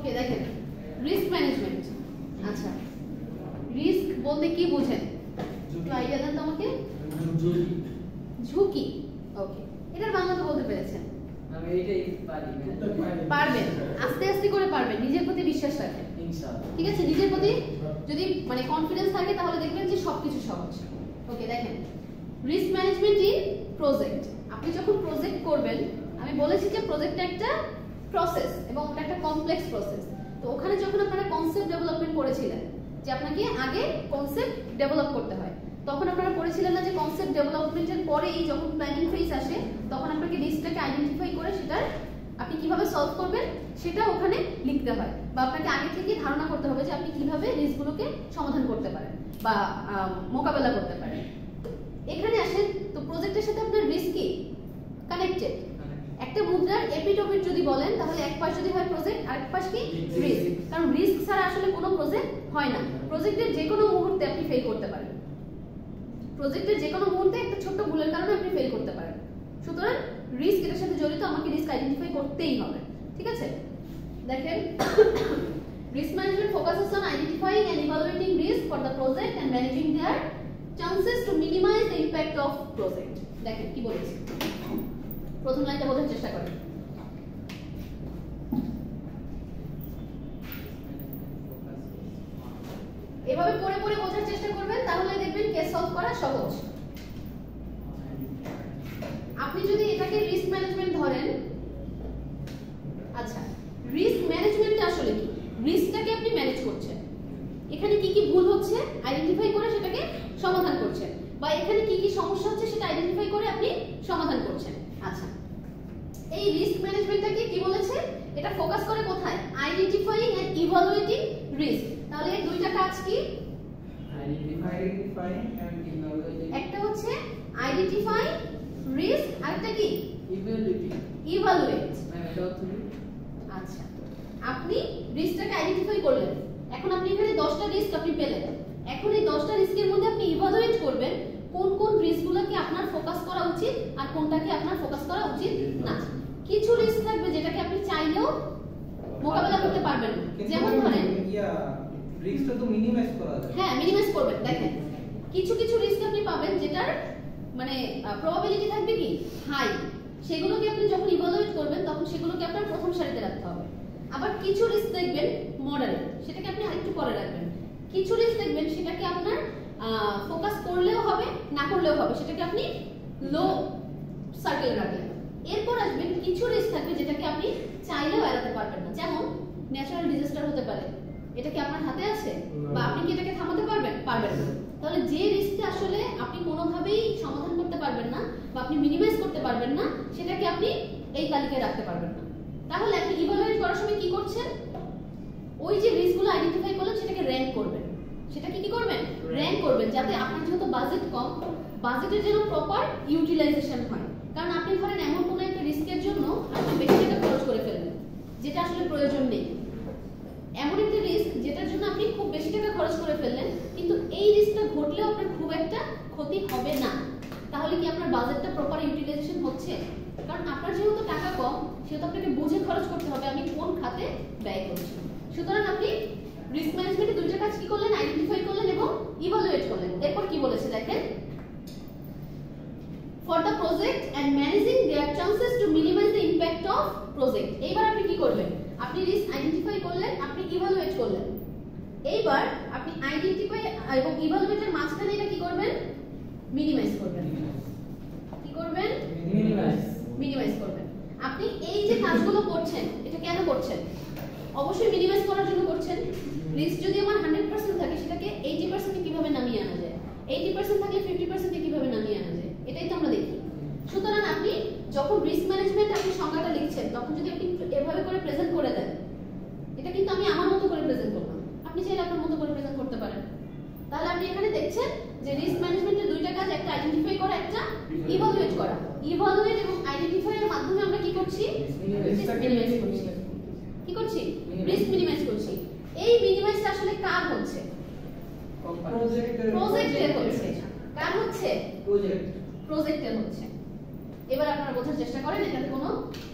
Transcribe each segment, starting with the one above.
ওকে দেখেন risk management. আচ্ছা risk বলতে কি বোঝেন একটু আইডিয়া দেন তো আমাকে। ঝুঁকি। ওকে এটার বাংলা তো বলতে পেরেছেন? আমি এইটাই পারি। পারবেন, আস্তে আস্তে করে পারবেন, নিজের প্রতি বিশ্বাস রাখেন ইনশাআল্লাহ। ঠিক আছে, নিজের প্রতি যদি মানে কনফিডেন্স থাকে তাহলে দেখবেন যে সবকিছু সহজ। ওকে দেখেন রিস্ক ম্যানেজমেন্ট ইন প্রজেক্ট। আপনি যখন প্রজেক্ট করবেন, আমি বলেছি যে প্রজেক্টটা একটা প্রসেস এবং ওটা একটা কমপ্লেক্স প্রসেস। তো ওখানে যখন আপনারা কনসেপ্ট ডেভেলপমেন্ট করেছিলেন যে আপনাকে আগে কনসেপ্ট ডেভেলপ করতে হয়, তখন আপনারা পড়েছিলেন না যে কনসেপ্ট ডেভেলপমেন্টের পরেই যখন প্ল্যানিং ফেজ আসে তখন আপনাকে রিস্কটাকে আইডেন্টিফাই করে সেটার আপনি কিভাবে সলভ করবেন সেটা ওখানে লিখতে হয়, বা আপনাকে আগে থেকে ধারণা করতে হবে যে আপনি কিভাবে রিস্কগুলোকে সমাধান করতে পারেন বা মোকাবেলা করতে পারেন। এখানে আসেন তো প্রজেক্টের সাথে আপনার রিস্ক কি কানেক্টেড। একটা মুদ্রার এপিট ওপিট যদি বলেন তাহলে এক পাশ যদি হয় প্রজেক্ট আর এক পাশ কি রিস্ক, কারণ রিস্ক ছাড়া আসলে কোনো প্রজেক্ট হয় না। প্রজেক্টের যে কোনো মুহূর্তে আপনি ফেল করতে পারেন, প্রজেক্টের যে কোনো মুহূর্তে একটা ছোট্ট ভুলের কারণে আপনি ফেল করতে পারেন। সুতরাং রিস্ক এর সাথে জড়িত, আমাকে রিস্ক আইডেন্টিফাই করতেই হবে। ঠিক আছে, দেখেন risk management focuses on identifying and evaluating risk for the project and managing their chances to minimize the impact of project. দেখেন কি বলেছি, প্রথম লাইনটা বোঝার চেষ্টা করেন। এভাবে পড়ে পড়ে বোঝার চেষ্টা করবেন, তাহলে দেখবেন কেস সলভ করা সহজ। আপনি যদি এটাকে রিস্ক ম্যানেজমেন্ট ধরেন, আচ্ছা রিস্ক ম্যানেজমেন্ট আসলে কি? রিস্কটাকে আপনি ম্যানেজ করছেন, এখানে কি কি ভুল হচ্ছে আইডেন্টিফাই করে সেটাকে সমাধান করছেন, বা এখানে কি কি সমস্যা হচ্ছে সেটা আইডেন্টিফাই করে আপনি সমাধান করছেন। আচ্ছা এই রিস্ক ম্যানেজমেন্টটাকে কি বলেছে? এটা ফোকাস করে কোথায়? Identifying and evaluating risk. তাহলে এই দুইটা কাজ কি? Identifying and evaluating. একটা হচ্ছে আইডেন্টিফাই রিস্ক, আরেকটা কি ইভালুয়েট। আচ্ছা আপনি রিস্কটাকে আইডেন্টিফাই করলেন, এখন আপনি এখানে 10টা রিস্ক আপনি পেলেন। এখন এই 10টা রিস্কের মধ্যে আপনি ইভালুয়েট করবেন কোন কোন রিস্কগুলোকে আপনার ফোকাস করা উচিত আর কোনটাকে আপনার ফোকাস করা উচিত না। কিছু রিস্ক থাকবে যেটাকে আপনি চাইলেও মোকাবেলা করতে পারবেন না, যেমন ধরেন রিস্কটা তো মিনিমাইজ করা যায়। হ্যাঁ মিনিমাইজ করবেন। দেখেন কিছু কিছু রিস্ক আপনি পাবেন যেটার মানে প্রবাবিলিটি থাকবে কি হাই, সেগুলোকে আপনি যখন ইভালুয়েট করবেন তখন সেগুলোকে আপনার প্রথম সারিতে রাখতে হবে। আবার কিছু রিস্ক দেখবেন মডারেট, সেটাকে আপনি আরেকটু পরে রাখবেন। কিছু রিস্ক দেখবেন সেটাকে আপনার ফোকাস করলেও হবে না করলেও হবে, সেটাকে আপনি লো সার্কেলে রাখলেন। এরপর আসবেন কিছু রিস্ক থাকবে যেটাকে আপনি চাইলেও এড়াতে পারবেন না, যেমন ন্যাচারাল ডিজাস্টার হতে পারে, এটা কি আপনার হাতে আছে বা আপনি কি এটাকে থামাতে পারবেন? পারবেন না। তাহলে যে রিস্কটা আসলে আপনি কোনোভাবেই সমাধান করতে পারবেন না বা আপনি মিনিমাইজ করতে পারবেন না, সেটাকে আপনি এই তালিকায় রাখতে পারবেন না। তাহলে আপনি ইভালুয়েট করার সময় কি করছেন? ওই যে রিস্কগুলো আইডেন্টিফাই করলেন সেটাকে র‍্যাঙ্ক করবেন। সেটাকে কি করবেন? র‍্যাঙ্ক করবেন, যাতে আপনার যেহেতু বাজেট কম, বাজেটের যেন প্রপার ইউটিলাইজেশন হয়। কারণ আপনি ধরেন এমন কোনো একটা রিস্কের জন্য আপনি বেশি টাকা খরচ করে ফেলবেন যেটা আসলে প্রয়োজন নেই, এমন একটা রিস্ক যেটার জন্য আপনি খুব বেশি টাকা খরচ করে ফেললেন, কিন্তু এই রিস্কটা ঘটলেও আপনার খুব একটা ক্ষতি হবে না। তাহলে কি আপনার বাজেটটা প্রপার ইউটিলাইজেশন হচ্ছে? কারণ আপনার যেহেতু টাকা কম, সেহেতু আপনাকে বুঝে খরচ করতে হবে আমি কোন খাতে ব্যয় করছি। সুতরাং আপনি রিস্ক ম্যানেজমেন্টে দুইটা কাজ কি করলেন? আইডেন্টিফাই করলেন এবং ইভালুয়েট করলেন। এরপর কি বলেছে দেখেন, for the project and managing their chances to minimize the impact of project। এইবার আপনি কি করবেন? আপনি রিস্ক আইডেন্টিফাই করলেন, আপনি ইভালুয়েট করলেন। এইবার আপনি আইডেন্টিফাই এবং ইভালুয়েটের মাঝখানে এটা কি করবেন? মিনিমাইজ করবেন। কি করবেন? মিনিমাইজ করবেন। আপনি এই যে কাজগুলো করছেন এটা কেন করছেন? অবশ্যই মিনিমাইজ করার জন্য করছেন। রিস্ক যদি আমার 100% থাকে সেটাকে 80% কিভাবে নামিয়ে আনা যায়, 80% থাকলে 50% কিভাবে নামিয়ে আনা যায়, এটাই তো আমরা দেখি। সুতরাং আপনি যখন রিস্ক ম্যানেজমেন্ট আপনি সংজ্ঞাটা লিখছেন তখন যদি আপনি এভাবে করে প্রেজেন্ট করে দেন, এটা কিন্তু আমি আমার মতো করে প্রেজেন্ট করলাম, আপনি চাইলে আপনার মতো করে প্রেজেন্ট করতে পারেন। তাহলে আপনি এখানে দেখছেন যে রিস্ক ম্যানেজমেন্টের দুইটা কাজ, একটা আইডেন্টিফাই করা, একটা ইভালুয়েট করা। ইভালুয়েট এবং আইডেন্টিফাই এর মাধ্যমে আমরা কি করছি? রিস্ক মিনিমাইজ করছি। কি করছি? রিস্ক মিনিমাইজ করছি। এই মিনিমাইজটা আসলে কার হচ্ছে? প্রজেক্টের হচ্ছে। কার হচ্ছে? প্রজেক্টের হচ্ছে। এবার আপনারা বোঝার চেষ্টা করেন এটাতে কোনো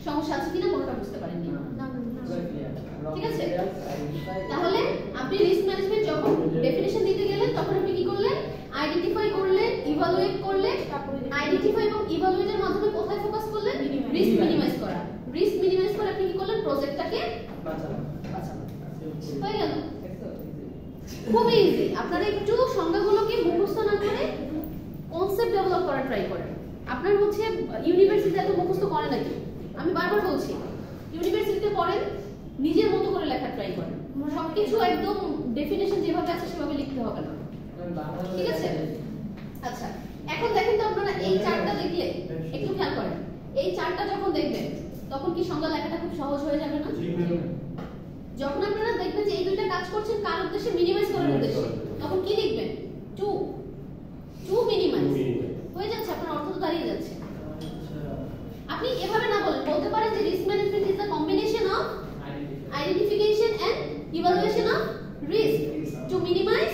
সমস্যা আছে কিনা, কোনোটা বুঝতে পারেননি। ঠিক আছে, ইভালুয়েটের মাধ্যমে কোথায় ফোকাস করলেন? রিস্ক মিনিমাইজ করা। রিস্ক মিনিমাইজ করে আপনি কি করলেন? প্রজেক্টটাকে বাঁচালেন। হয়ে গেল। খুব ইজি। আপনারা একটু সংজ্ঞাগুলোকে মুখস্থ না করে কনসেপ্ট ডেভেলপ করার ট্রাই করেন। আপনার হচ্ছে ইউনিভার্সিটিতে এত মুখস্থ করে নাকি? আমি বারবার বলছি, ইউনিভার্সিটিতে পড়েন, নিজের মতো করে লেখার ট্রাই করেন। সবকিছু একদম ডেফিনেশন যেভাবে আছে সেভাবে লিখতে হবে না, ঠিক আছে? আচ্ছা, এখন দেখেন তো আপনারা এই চার্টটা দেখলে একটু খেয়াল করেন, এই চার্টটা যখন দেখবেন তখন কি সংজ্ঞা লেখাটা খুব সহজ হয়ে যাবে না? যখন আপনারা দেখবেন যে এই দুইটা কাজ করছেন কার উদ্দেশ্যে? মিনিমাইজ করার উদ্দেশ্যে, তখন কি লিখবেন? টু মিনিমাইজ হয়ে যাচ্ছে, আপনার অর্থ তো দাঁড়িয়ে যাচ্ছে। আপনি এভাবে না বলতে পারেন যে risk management is the combination of identification and evaluation of risk to minimize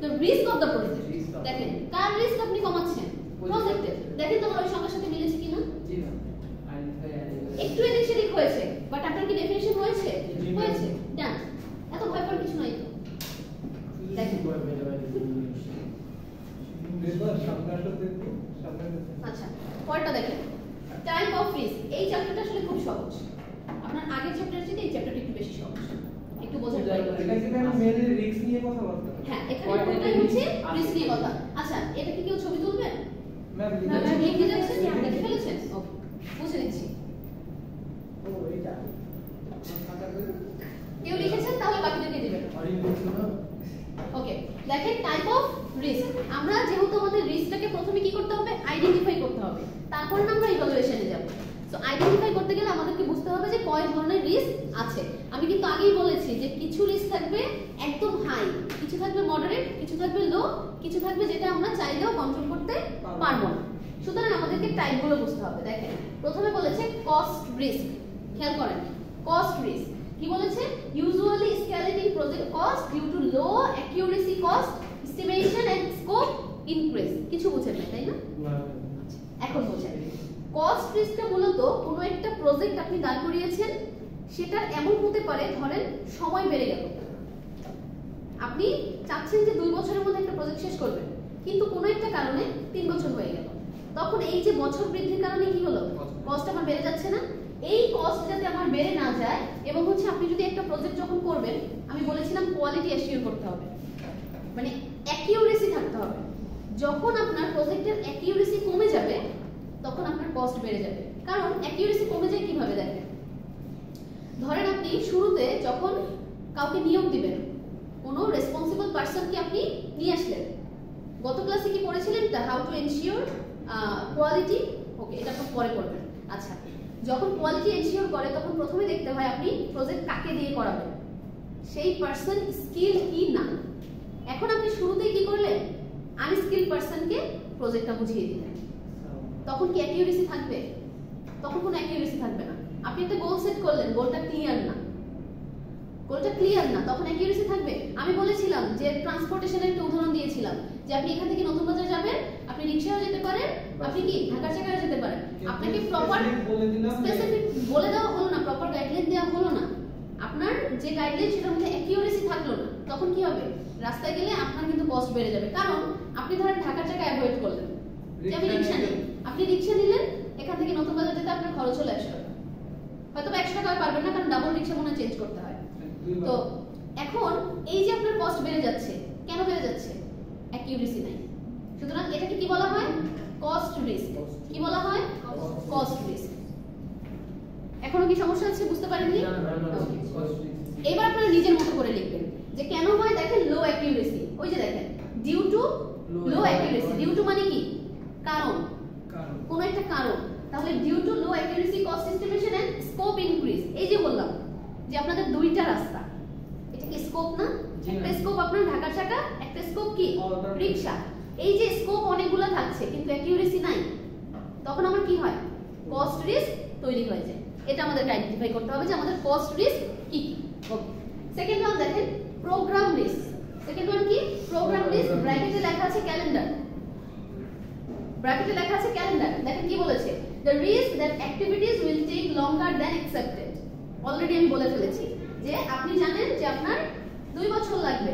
the risk of the project. দেখেন কার রিস্ক আপনি কমাচ্ছেন? প্রজেক্টের। দেখেন তো ওই সংখ্যার সাথে মিলেছে কিনা? একটু এদিক সেদিক হয়েছে, বাট আপনার কি ডেফিনিশন হয়েছে? হয়েছে, ডান। এত ভয় পাওয়ার কিছু নাই তো। দেখেন আচ্ছা, পরেরটা দেখেন, টাইপ অফ রিস্ক। এই চ্যাপ্টারটা আসলে খুব সহজ, আপনার আগের চ্যাপ্টারের চেয়ে এই চ্যাপ্টারটা একটু বেশি সহজ, একটু বোঝার ট্রাই করুন। এটা কি ম্যাম মেইনলি রিস্ক নিয়ে কথা বলতে? হ্যাঁ, এখানে পুরোটাই হচ্ছে রিস্ক নিয়ে কথা। আচ্ছা, এটা কি কেউ ছবি তুলবেন? ম্যাম লিখে যাচ্ছেন, লিখে ফেলেছেন? ওকে, বুঝে নিচ্ছি। কেউ লিখেছেন তাহলে বাকিদেরকে দিবেন। ওকে, দেখেন টাইপ অফ রিস্ক। আমরা যেহেতু আমাদের রিস্কটাকে প্রথমে কি করতে হবে? আইডেন্টিফাই করতে হবে, তারপর আমরা ইভালুয়েশনে যাব। সো আইডেন্টিফাই করতে গেলে আমাদেরকে বুঝতে হবে যে কয় ধরনের রিস্ক আছে। আমি কিন্তু আগেই বলেছি যে কিছু রিস্ক থাকবে একদম হাই, কিছু থাকবে মডারেট, কিছু থাকবে লো, কিছু থাকবে যেটা আমরা চাইলেও কন্ট্রোল করতে পারবো না। সুতরাং আমাদেরকে টাইপগুলো বুঝতে হবে। দেখেন প্রথমে বলেছে কস্ট রিস্ক। খেয়াল করেন, কস্ট রিস্ক কি বলেছে? Usually escalating project cost due to low accuracy cost estimation and scope increase. কিছু বুঝেন না, তাই না? এখন বোঝেন, কস্ট রিস্কটা মূলত কোনো একটা প্রজেক্ট আপনি দাঁড় করিয়েছেন, সেটা এমন হতে পারে, ধরেন সময় বেড়ে গেল, আপনি চাচ্ছেন যে 2 বছরের মধ্যে একটা প্রজেক্ট শেষ করবেন, কিন্তু কোনো একটা কারণে 3 বছর হয়ে গেল। তখন এই যে বছর বৃদ্ধির কারণে কি হলো? কস্ট আমার বেড়ে যাচ্ছে না? এই কস্ট যাতে আমার বেড়ে না যায়, এবং হচ্ছে আপনি যদি একটা প্রজেক্ট যখন করবেন, আমি বলেছিলাম কোয়ালিটি অ্যাসিওর করতে হবে, মানে অ্যাকিউরেসি থাকতে হবে। যখন আপনার প্রজেক্টের অ্যাকিউরেসি কমে যাবে তখন আপনার কস্ট বেড়ে যাবে। কারণ অ্যাকিউরেসি কমে যায় কিভাবে? দেখেন, ধরেন আপনি শুরুতে যখন কাউকে নিয়োগ দিবেন, কোনো রেসপন্সিবল পারসনকে আপনি নিয়ে আসলেন, গত ক্লাসে কি পড়েছিলেন? How to ensure quality. Okay, এটা আপনি পরে করবেন। আচ্ছা, যখন কোয়ালিটি এনশিওর করে তখন প্রথমে দেখতে হয় আপনি প্রজেক্ট কাকে দিয়ে করাবেন, সেই পারসন স্কিল কি না। এখন আপনি শুরুতেই কি করলেন? আনস্কিল পারসনকে প্রজেক্টটা বুঝিয়ে দিলেন, তখন কি অ্যাকিউরেসি থাকবে? তখন কোনো অ্যাকিউরেসি থাকবে না। আপনি একটা গোল সেট করলেন, গোলটা ক্লিয়ার না, তখন অ্যাকিউরেসি থাকবে? আমি বলেছিলাম যে ট্রান্সপোর্টেশনের একটা উদাহরণ দিয়েছিলাম, যে আপনি এখান থেকে নতুন বাজার যাবেন, আপনি রিকশায় যেতে পারেন, আপনি কি ঢাকা চাকায় যেতে পারেন। আপনাকে প্রপার স্পেসিফিক বলে দেওয়া হলো না, প্রপার গাইডলাইন দেওয়া হলো না, আপনার যে গাইডলাইন সেটার মধ্যে অ্যাকিউরেসি থাকলো না, তখন কি হবে? রাস্তায় গেলে আপনার কিন্তু কস্ট বেড়ে যাবে। কারণ আপনি ধরেন ঢাকা চাকা অ্যাভয়েড করলেন, যে আমি রিকশা নিই, আপনি রিকশা নিলেন, এখান থেকে নতুন বাজার যেতে আপনার খরচ হলো 100 টাকা, হয়তো 100 টাকা পারবেন না, কারণ ডাবল রিকশা মনে চেঞ্জ করতে হয়। তো এখন এই যে আপনার কস্ট বেড়ে যাচ্ছে, কেন বেড়ে যাচ্ছে? অ্যাকিউরেসি নাই। সুতরাং এটাকে কি বলা হয়? Cost risk. কি বলা হয়? Cost risk. এখনো কি সমস্যা আছে? বুঝতে পারেননি? এবার আপনারা নিজের মতো করে লিখবেন যে কেন হয়। দেখেন লো অ্যাকিউরেসি, ওই যে দেখেন due to low accuracy. Due to মানে কি? কারণ, কোন একটা কারণ। তাহলে due to low accuracy cost estimation and scope increase. এই যে বললাম যে আপনাদের দুইটা রাস্তা, এটা কি স্কোপ না? একটা স্কোপ আপনার ঢাকা চাকা, একটা স্কোপ কি রিকশা। এই যে স্কোপ অনেকগুলো থাকছে কিন্তু অ্যাকিউরেসি নাই, তখন আমার কি হয়? কস্ট রিস্ক তৈরি হয়ে যায়। এটা আমাদের আইডেন্টিফাই করতে হবে যে আমাদের কস্ট রিস্ক কি কি। ওকে, সেকেন্ড ওয়ান দেখেন প্রোগ্রাম রিস্ক। সেকেন্ড ওয়ান কি? Program risk. ব্র্যাকেটে লেখা আছে ক্যালেন্ডার, ব্র্যাকেটে লেখা আছে ক্যালেন্ডার। দেখেন কি বলেছে? the risk that activities will take longer than expected. Already আমি বলে ফেলেছি যে আপনি জানেন যে আপনার 2 বছর লাগবে,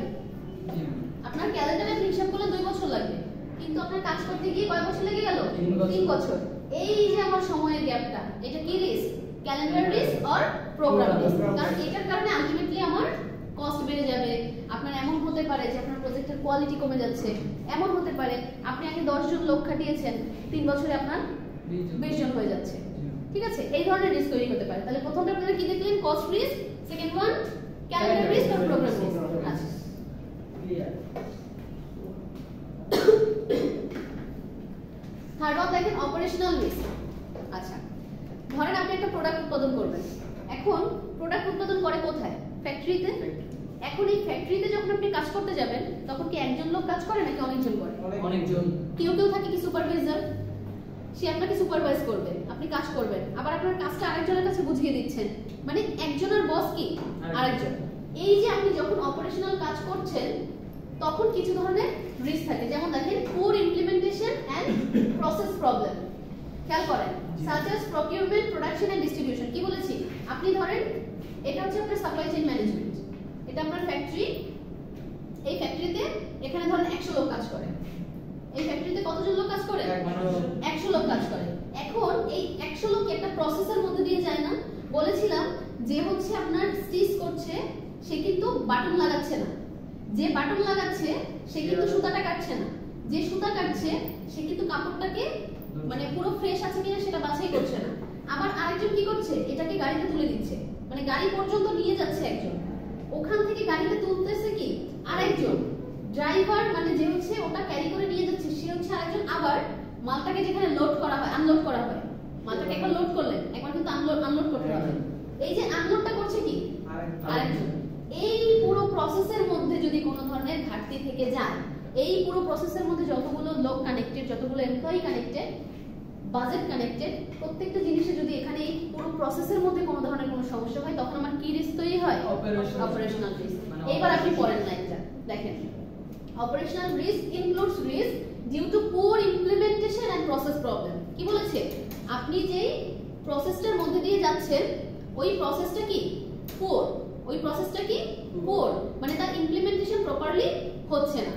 আপনার ক্যালেন্ডারে হিসাব করলে 2 বছর লাগবে, কিন্তু আপনার কাজ করতে গিয়ে কয় বছর লেগে গেল? 3 বছর। 3 বছর। এই যে আমার সময়ের গ্যাপটা, এটা কি risk? Calendar risk or program risk. কারণ এটার কারণে আলটিমেটলি আমার কস্ট বেড়ে যাবে। আপনার এমন হতে পারে যে আপনার প্রজেক্টের কোয়ালিটি কমে যাচ্ছে, এমন হতে পারে আপনি আগে 10 জন লোক খাটিয়েছেন, 3 বছরে আপনার 20 জন হয়ে যাচ্ছে। ঠিক আছে, এই ধরনের রিস্ক তৈরি হতে পারে। তাহলে প্রথমটা আপনারা কি দেখলেন? Cost risk, second one calendar risk আর প্রোগ্রাম রিস্ক। আচ্ছা, ক্লিয়ার। থার্ড ওয়ান দেখেন অপারেশনাল রিস্ক। আচ্ছা, ধরেন আপনি একটা প্রোডাক্ট উৎপাদন করবেন। এখন প্রোডাক্ট উৎপাদন করে কোথায়? ফ্যাক্টরিতে। এখন এই ফ্যাক্টরিতে যখন আপনি কাজ করতে যাবেন, তখন কি একজন লোক কাজ করে নাকি অনেকজন করে? অনেকজন। কেউ কেউ থাকে কি সুপারভাইজার, সে আপনাকে সুপারভাইজ করবে, আপনি কাজ করবেন, আবার আপনার কাজটা আরেকজনের কাছে বুঝিয়ে দিচ্ছেন, মানে একজনের বস কি আরেকজন। এই যে আপনি যখন অপারেশনাল কাজ করছেন, তখন কিছু ধরনের রিস্ক থাকে। যেমন দেখেন পুর ইমপ্লিমেন্টেশন এন্ড প্রসেস প্রবলেম। খেয়াল করেন, such as procurement, production and distribution. কি বলেছি? আপনি ধরেন এটা হচ্ছে আপনার সাপ্লাই চেইন ম্যানেজমেন্ট, এটা আপনার ফ্যাক্টরি। এই ফ্যাক্টরিতে এখানে ধরেন 100 লোক কাজ করে। এই ফ্যাক্টরিতে কতজন লোক কাজ করে? 100 লোক কাজ করে। এখন এই 100 লোক একটা প্রসেসের মধ্যে দিয়ে যায় না? বলেছিলাম যে হচ্ছে আপনার স্টিচ করছে, সে কিন্তু বাটন লাগাচ্ছে না। যে বাটন লাগাচ্ছে সে কিন্তু সুতাটা কাটছে না। যে সুতা কাটছে সে কিন্তু কাপড়টাকে মানে পুরো ফ্রেশ আছে কিনা সেটা বাছাই করছে না। আবার আরেকজন কি করছে? এটাকে গাড়িতে তুলে দিচ্ছে, মানে গাড়ি পর্যন্ত নিয়ে যাচ্ছে একজন, ওখান থেকে গাড়িতে তুলতেছে কি আরেকজন। ড্রাইভার মানে যে হচ্ছে ওটা ক্যারি করে নিয়ে যাচ্ছে, সে হচ্ছে আরেকজন। আবার মালটাকে যেখানে লোড করা হয়, আনলোড করা হয়, মালটাকে একবার লোড করলেন, একবার কিন্তু আনলোড করতে হবে। এই যে আনলোডটা করছে কি আরেকজন। এই পুরো প্রসেসের মধ্যে যদি কোনো ধরনের ঘাটতি থেকে যায়, এই পুরো প্রসেসের মধ্যে যতগুলো লোক কানেক্টেড, যতগুলো এমপ্লয়ি কানেক্টেড, বাজেট কানেক্টেড, প্রত্যেকটা জিনিসে যদি এখানে এই পুরো প্রসেসের মধ্যে কোনো ধরনের কোনো সমস্যা হয়, তখন আমার কি রিস্ক তৈরি হয়? Operational risk. এবার আপনি পড়েন লাইনটা দেখেন, operational risk includes risk due to poor implementation and process problem. কি বলেছে? আপনি যেই প্রসেসটার মধ্যে দিয়ে যাচ্ছেন, ওই প্রসেসটা কি পুয়ার, ওই প্রসেসটা কি পুয়ার, মানে তার ইমপ্লিমেন্টেশন প্রপারলি হচ্ছে না।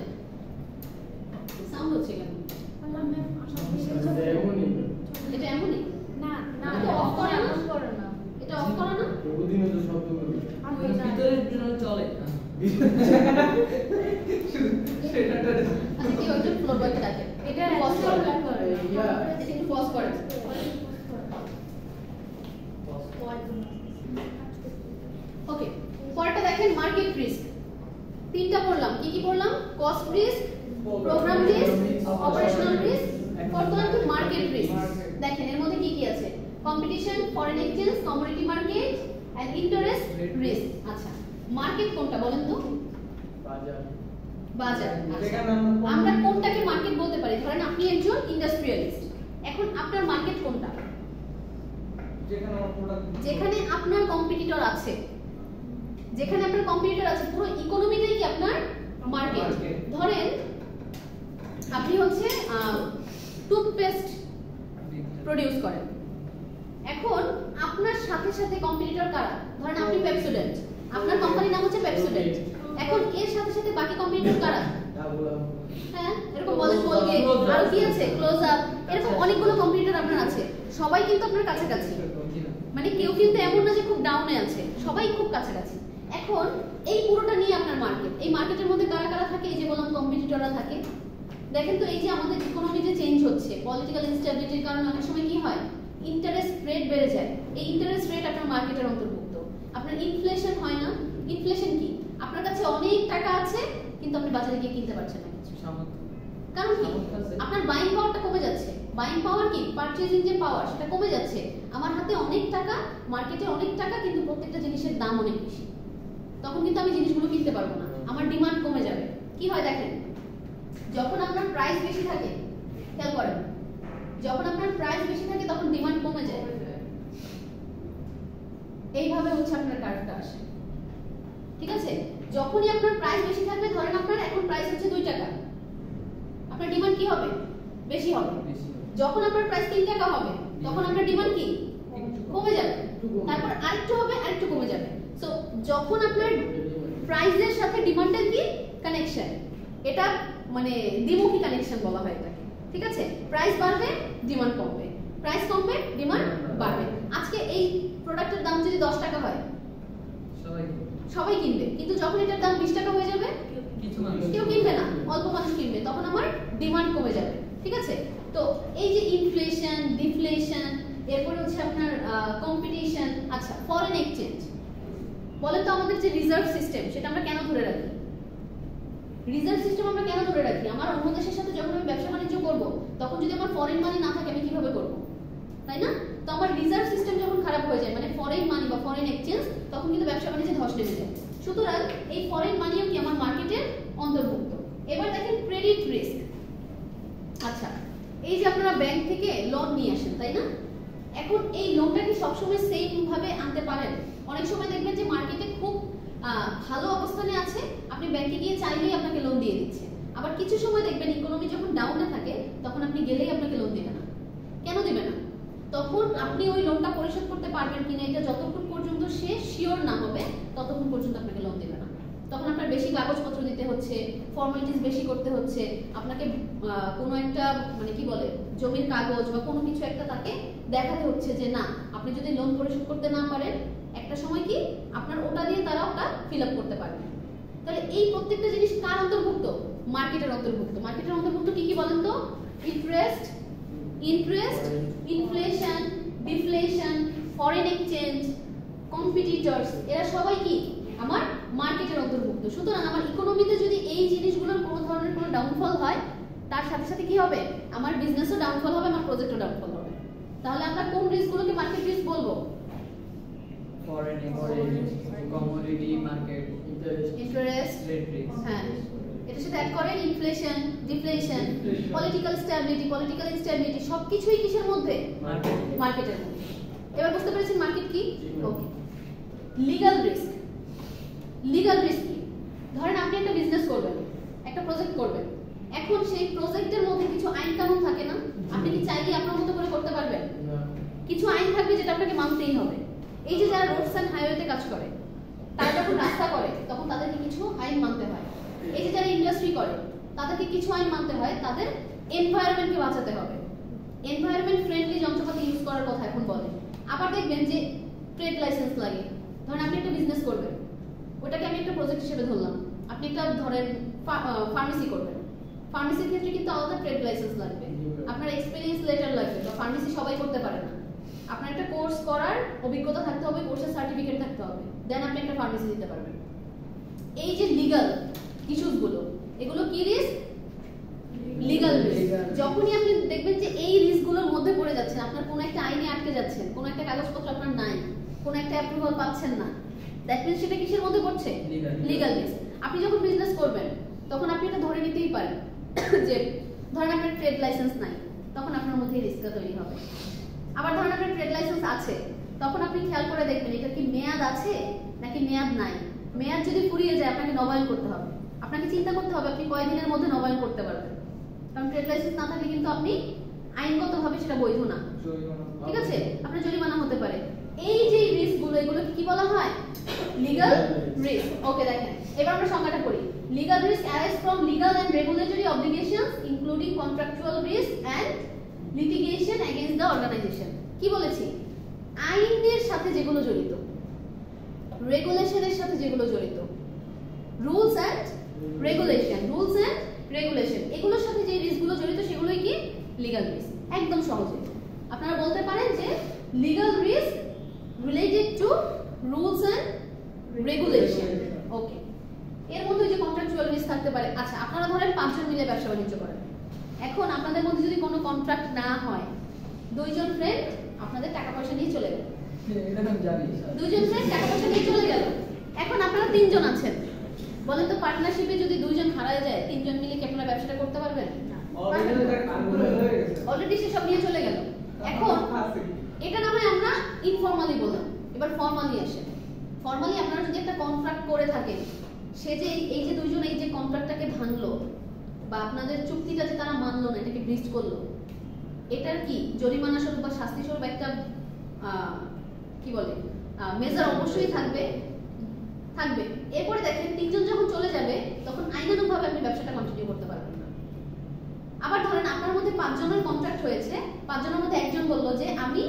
সাউন্ড হচ্ছে কেন? এটা এমনই না না, এটা অফ করা না? করো না। এটা অফ করা না? প্রতিদিন তো শব্দগুলো ভিতরের জন্য চলে। সেটা আচ্ছা, কি ওইটা ফ্লোর বয়কে ডাকে, এটা পজ করে একটু করে। ইয়া এটা একটু পজ করে। ওকে, পরেরটা দেখেন মার্কেট রিস্ক। তিনটা পড়লাম, কি কি পড়লাম? Cost risk, program risk, operational risk, বর্তমান কি মার্কেট রিস্ক। দেখেন এর মধ্যে কি কি আছে? Competition, foreign exchange, commodity market and interest risk. আচ্ছা, মার্কেট কোনটা বলেন তো? বাজার। বাজার। আচ্ছা, যেখানে আমরা কোনটাকে মার্কেট বলতে পারি? ধরেন আপনি একজন ইন্ডাস্ট্রিয়ালিস্ট, এখন আপনার মার্কেট কোনটা? যেখানে আমার প্রোডাক্ট, যেখানে আপনার কম্পিটিটর আছে, যেখানে আপনার কম্পিটিটর আছে, পুরো ইকোনমিটাই কি আপনার মার্কেট। Market। ধরেন আপনি হচ্ছে টুথপেস্ট প্রোডিউস করেন, এখন আপনার সাথে সাথে কম্পিটিটর কারা? ধরেন আপনি পেপসোডেন্ট, আপনার কোম্পানির নাম হচ্ছে পেপসোডেন্ট, এখন এর সাথে সাথে বাকি কম্পিটিটর কারা? হ্যাঁ, এরকম বলেন কোলগেট, আর কি আছে? ক্লোজ আপ, এরকম অনেকগুলো কম্পিটিটর আপনার আছে, সবাই কিন্তু আপনার কাছাকাছি, মানে কেউ কিন্তু এমন না যে খুব ডাউনে আছে, সবাই খুব কাছাকাছি। এখন এই পুরোটা নিয়ে আপনার মার্কেট, এই মার্কেটের মধ্যে কারা কারা থাকে? এই যে বললাম কম্পিটিটররা থাকে। দেখেন তো এই যে আমাদের ইকোনমি যে চেঞ্জ হচ্ছে, পলিটিক্যাল ইনস্টেবিলিটির কারণে অনেক সময় কি হয়? ইন্টারেস্ট রেট বেড়ে যায়। এই ইন্টারেস্ট রেট আপনার মার্কেটের অন্তর্ভুক্ত। আপনার ইনফ্লেশন হয় না? ইনফ্লেশন কি? আপনার কাছে অনেক টাকা আছে কিন্তু আপনি বাজারে গিয়ে কিনতে পারছেন না কিছু। কারণ কি? আপনার বাইং পাওয়ারটা কমে যাচ্ছে। বাইং পাওয়ার কি? পারচেজিং যে পাওয়ার সেটা কমে যাচ্ছে। আমার হাতে অনেক টাকা, মার্কেটে অনেক টাকা, কিন্তু প্রত্যেকটা জিনিসের দাম অনেক বেশি। তখন কিন্তু আমি জিনিসগুলো কিনতে পারবো না, আমার ডিমান্ড কমে যাবে। কি হয় দেখেন, যখন আপনার প্রাইস বেশি থাকে, খেয়াল করেন, যখন আপনার প্রাইস বেশি থাকে তখন ডিমান্ড কমে যায়। এইভাবে হচ্ছে আপনার কার্ভটা আসে, ঠিক আছে? যখনই আপনার প্রাইস বেশি থাকবে, ধরেন আপনার এখন প্রাইস হচ্ছে 2 টাকা, আপনার ডিমান্ড কি হবে? বেশি হবে। যখন আপনার প্রাইস 3 টাকা হবে, তখন আপনার ডিমান্ড কি? কমে যাবে। তারপর আরেকটু হবে, আরেকটু কমে যাবে। সো যখন আপনার প্রাইসের সাথে ডিমান্ডের কি কানেকশন, এটা মানে দ্বিমুখী কানেকশন বলা হয় এটাকে, ঠিক আছে? প্রাইস বাড়বে, ডিমান্ড কমবে, প্রাইস কমবে, ডিমান্ড বাড়বে। আজকে এই প্রোডাক্টের দাম যদি 10 টাকা হয় সবাই কিনবে, কিন্তু যখন এটার দাম 20 টাকা হয়ে যাবে কিছু মানুষ কেউ কিনবে না, অল্প মানুষ কিনবে, তখন আমার ডিমান্ড কমে যাবে, ঠিক আছে? তো এই যে ইনফ্লেশন, ডিফ্লেশন, এরপর হচ্ছে আপনার কম্পিটিশন। আচ্ছা, ফরেন এক্সচেঞ্জ বলেন তো, আমাদের যে রিজার্ভ সিস্টেম সেটা আমরা কেন ধরে রাখি? রিজার্ভ সিস্টেম আমরা কেন ধরে রাখি? আমার অন্য দেশের সাথে যখন আমি ব্যবসা বাণিজ্য করব, তখন যদি আমার ফরেন মানি না থাকে আমি কিভাবে করব, তাই না? তো আমার রিজার্ভ সিস্টেম যখন খারাপ হয়ে যায়, মানে ফরেন মানি বা ফরেন এক্সচেঞ্জ, তখন কিন্তু ব্যবসা বাণিজ্যে ধস নেমে যায়। সুতরাং এই ফরেন মানিও কি আমার মার্কেটের অন্তর্ভুক্ত। এবার দেখেন ক্রেডিট রিস্ক। আচ্ছা, এই যে আপনারা ব্যাংক থেকে লোন নিয়ে আসেন, তাই না? এখন এই লোনটা কি সবসময় সেম ভাবে আনতে পারেন? অনেক সময় দেখবেন যে মার্কেটে খুব ভালো অবস্থানে আছে, আপনি ব্যাংকে গিয়ে চাইলেই আপনাকে লোন দিয়ে দিচ্ছে। আবার কিছু সময় দেখবেন ইকোনমি যখন ডাউনে থাকে, তখন আপনি গেলেই আপনাকে লোন দিবে না। কেন দিবে না? তখন আপনি ওই লোনটা পরিশোধ করতে পারবেন কিনা এটা যতক্ষণ পর্যন্ত সে শিওর না হবে, ততক্ষণ পর্যন্ত আপনাকে লোন দিবে না। তখন আপনার বেশি কাগজপত্র দিতে হচ্ছে, ফর্মালিটিস বেশি করতে হচ্ছে, আপনাকে কোনো একটা মানে কি বলে জমির কাগজ বা কোনো কিছু একটা তাকে দেখাতে হচ্ছে যে না, আপনি যদি লোন পরিশোধ করতে না পারেন, একটা সময় কি আপনার ওটা দিয়ে তারা ওটা ফিল আপ করতে পারবে। তাহলে এই প্রত্যেকটা জিনিস কার অন্তর্ভুক্ত? মার্কেটের অন্তর্ভুক্ত। মার্কেটের অন্তর্ভুক্ত কি কি বলেন তো? Interest, inflation, deflation, foreign exchange, competitors, এরা সবাই কি আমার মার্কেটের অন্তর্ভুক্ত। সুতরাং আমার ইকোনমিতে যদি এই জিনিসগুলোর কোনো ধরনের কোনো ডাউনফল হয়, তার সাথে সাথে কি হবে? আমার বিজনেসও ডাউনফল হবে, আমার প্রজেক্টও ডাউনফল হবে। তাহলে আমরা কোন রিস্কগুলোকে মার্কেট রিস্ক বলবো? Foreign exchange, commodity market, interest, rate risk. হ্যাঁ, এটার সাথে অ্যাড করেন inflation, deflation, political stability, political instability, সবকিছুই কিসের মধ্যে? মার্কেটের মধ্যে। এবার বুঝতে পেরেছেন মার্কেট কি? Okay. Legal risk. Legal risk কি? ধরেন আপনি একটা বিজনেস করবেন, একটা প্রজেক্ট করবেন, এখন সেই প্রজেক্টের মধ্যে কিছু আইন কানুন থাকে না? আপনি কি চাইলে আপনার মতো করে করতে পারবেন? কিছু আইন থাকবে যেটা আপনাকে মানতেই হবে। এই যে যারা রোডস এন্ড হাইওয়েতে কাজ করে, তারা যখন রাস্তা করে তখন তাদেরকে কিছু আইন মানতে হয়। এই যে যারা ইন্ডাস্ট্রি করে, তাদেরকে কিছু আইন মানতে হয়, তাদের এনভায়রনমেন্টকে বাঁচাতে হবে, এনভায়রনমেন্ট ফ্রেন্ডলি যন্ত্রপাতি ইউজ করার কথা এখন বলে। আবার দেখবেন যে ট্রেড লাইসেন্স লাগে। ধরেন আপনি একটা বিজনেস করবেন, ওটাকে আমি একটা প্রজেক্ট হিসেবে ধরলাম। আপনি একটা ধরেন ফার্মেসি করবেন, ফার্মেসির ক্ষেত্রে কিন্তু আলাদা ট্রেড লাইসেন্স লাগবে, আপনার এক্সপেরিয়েন্স লেটার লাগবে। তো ফার্মেসি সবাই করতে পারে না, আপনার একটা কোর্স করার অভিজ্ঞতা থাকতে হবে, কোর্সের সার্টিফিকেট থাকতে হবে, দেন আপনি একটা ফার্মেসি দিতে পারবেন। এই যে লিগ্যাল ইস্যুস গুলো, এগুলো কি রিস্ক? Legal risk. যখনই আপনি দেখবেন যে এই রিস্কগুলোর মধ্যে পড়ে যাচ্ছেন, আপনার কোনো একটা আইনে আটকে যাচ্ছেন, কোনো একটা কাগজপত্র আপনার নাই, কোনো একটা অ্যাপ্রুভাল পাচ্ছেন না, দ্যাট মিন্স সেটা কিসের মধ্যে পড়ছে? Legal risk. আপনি যখন বিজনেস করবেন, তখন আপনি এটা ধরে নিতেই পারেন যে ধরেন আপনার ট্রেড লাইসেন্স নাই, তখন আপনার মধ্যে রিস্কটা তৈরি হবে। আবার ধরেন আপনার ট্রেড লাইসেন্স আছে, তখন আপনি খেয়াল করে দেখবেন এটা কি মেয়াদ আছে নাকি মেয়াদ নাই। মেয়াদ যদি ফুরিয়ে যায়, আপনাকে নবায়ন করতে হবে। আপনাকে চিন্তা করতে হবে আপনি কয়দিনের মধ্যে নবায়ন করতে পারবেন, কারণ ট্রেড লাইসেন্স না থাকলে কিন্তু আপনি আইনগতভাবে সেটা বৈধ না, ঠিক আছে? আপনার জরিমানা হতে পারে। এই যে রিস্কগুলো, এগুলো কি বলা হয়? Legal risk. ওকে, দেখেন এবার আমরা সংজ্ঞাটা পড়ি। Legal risk arise from legal and regulatory obligations including contractual risk and litigation against the organization. কি বলেছি? আইনের সাথে যেগুলো জড়িত, রেগুলেশনের সাথে যেগুলো জড়িত, rules and regulation, rules and regulation, এগুলোর সাথে যে রিস্কগুলো জড়িত সেগুলোই কি? Legal risk. একদম সহজে আপনারা বলতে পারেন যে legal risk related to rules and regulation. Okay, এর মধ্যে যে কন্ট্রাকচুয়াল রিস্ক থাকতে পারে। আচ্ছা, আপনারা ধরেন 5 জন মিলে ব্যবসা বাণিজ্য করেন, এখন আপনাদের মধ্যে যদি কোনো কন্ট্রাক্ট না হয়, 2 জন ফ্রেন্ড আপনাদের টাকা পয়সা নিয়ে চলে গেল, 2 জন ফ্রেন্ড টাকা পয়সা নিয়ে চলে গেল, এখন আপনারা 3 জন আছেন। বলেন তো পার্টনারশিপে যদি 2 জন হারায় যায়, 3 জন মিলে কি আপনারা ব্যবসাটা করতে পারবেন? অলরেডি সে সব নিয়ে চলে গেল। এখন এটা না হয় আমরা ইনফর্মালি বললাম, এবার ফর্মালি আসে। ফর্মালি আপনারা যদি একটা কন্ট্রাক্ট করে থাকেন, সে যে এই যে 2 জন এই যে কন্ট্রাক্টটাকে ভাঙলো বা আপনাদের চুক্তিটা যে তারা মানলো না, এটাকে ব্রিচ করলো, এটার কি জরিমানা স্বরূপ বা শাস্তি স্বরূপ একটা কি বলে মেজার অবশ্যই থাকবে। এরপরে দেখেন 3 জন যখন চলে যাবে, তখন আইনানুগভাবে আপনি ব্যবসাটা কন্টিনিউ করতে পারবেন না। আবার ধরেন আপনার মধ্যে 5 জনের কন্ট্রাক্ট হয়েছে, 5 জনের মধ্যে একজন বলল যে আমি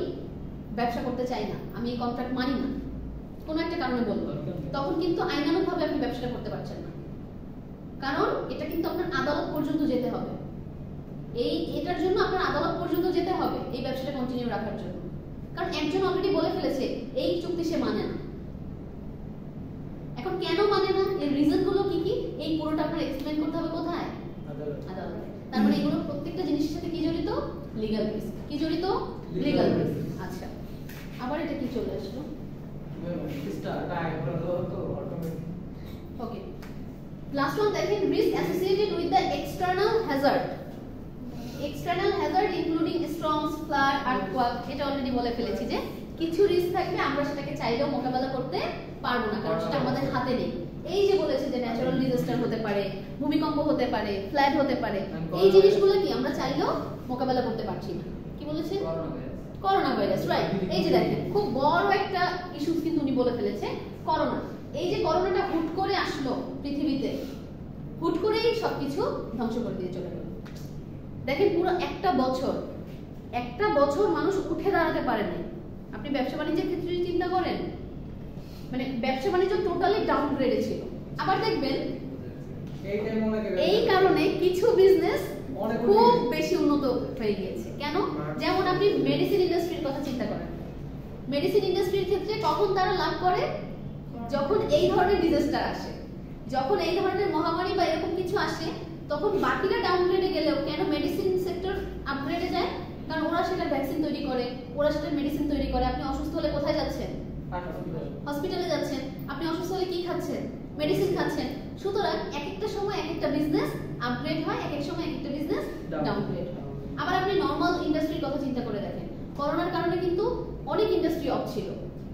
ব্যবসা করতে চাই না, আমি এই কন্ট্রাক্ট মানি না, কোনো একটা কারণে বলল, তখন কিন্তু আইনানুগভাবে আপনি ব্যবসাটা করতে পারছেন না, কারণ এটা কিন্তু আপনার আদালত পর্যন্ত যেতে হবে। এটার জন্য আপনার আদালত পর্যন্ত যেতে হবে এই ব্যবসাটা কন্টিনিউ রাখার জন্য, কারণ একজন অলরেডি বলে ফেলেছে এই চুক্তি সে মানে না। এখন কেন মানে না, এর রিজন গুলো কি কি, এই পুরোটা আপনার এক্সপ্লেইন করতে হবে কোথায়? আদালতে। তার মানে এগুলো প্রত্যেকটা জিনিসের সাথে কি জড়িত? Legal risk. কি জড়িত? Legal risk. আচ্ছা, আবার এটা কি চলে আসলো? ওকে, লাস্ট ওয়ান দেখেন, risk associated with the external Hazard. External Hazard including storms, flood, earthquake, এটা অলরেডি বলে ফেলেছি যে কিছু রিস্ক থাকবে আমরা সেটাকে চাইলেও মোকাবেলা করতে পারবো না, কারণ সেটা আমাদের হাতে নেই। এই যে বলেছে যে ন্যাচারাল ডিজাস্টার হতে পারে, ভূমিকম্প হতে পারে, ফ্লাড হতে পারে, এই জিনিসগুলো কি আমরা চাইলেও মোকাবেলা করতে পারছি না। কি বলেছে? Corona virus, right. এই যে দেখেন খুব বড় একটা ইস্যু কিন্তু উনি বলে ফেলেছে, করোনা। এই যে করোনাটা হুট করে আসলো পৃথিবীতে, হুট করেই সবকিছু ধ্বংস করে দিয়ে চলে গেল। দেখেন পুরো একটা বছর মানুষ উঠে দাঁড়াতে পারেনি। আপনি ব্যবসা বাণিজ্যের ক্ষেত্রে চিন্তা করেন, মানে ব্যবসা বাণিজ্য টোটালি ডাউনগ্রেডে ছিল। আবার দেখবেন এই কারণে কিছু বিজনেস খুব বেশি উন্নত হয়ে গিয়েছে। কেন? যেমন আপনি মেডিসিন ইন্ডাস্ট্রির কথা চিন্তা করেন, মেডিসিন ইন্ডাস্ট্রির ক্ষেত্রে কখন তারা লাভ করে? যখন এই ধরনের ডিজাস্টার আসে, যখন এই ধরনের মহামারী বা এরকম কিছু আসে, তখন বাকিরা ডাউনগ্রেডে গেলেও কেন মেডিসিন সেক্টর আপগ্রেডে যায়? কারণ ওরা সেটা ভ্যাকসিন তৈরি করে, ওরা সেটা মেডিসিন তৈরি করে। আপনি অসুস্থ হলে কোথায় যাচ্ছেন? হসপিটালে যাচ্ছেন। আপনি অসুস্থ হলে কি খাচ্ছেন? মেডিসিন খাচ্ছেন। সুতরাং এক একটা সময় এক একটা বিজনেস আপগ্রেড হয়, এক এক সময় এক একটা বিজনেস ডাউনগ্রেড হয়। আবার আপনি নরমাল ইন্ডাস্ট্রির কথা চিন্তা করে দেখেন, করোনার কারণে কিন্তু অনেক ইন্ডাস্ট্রি অফ ছিল।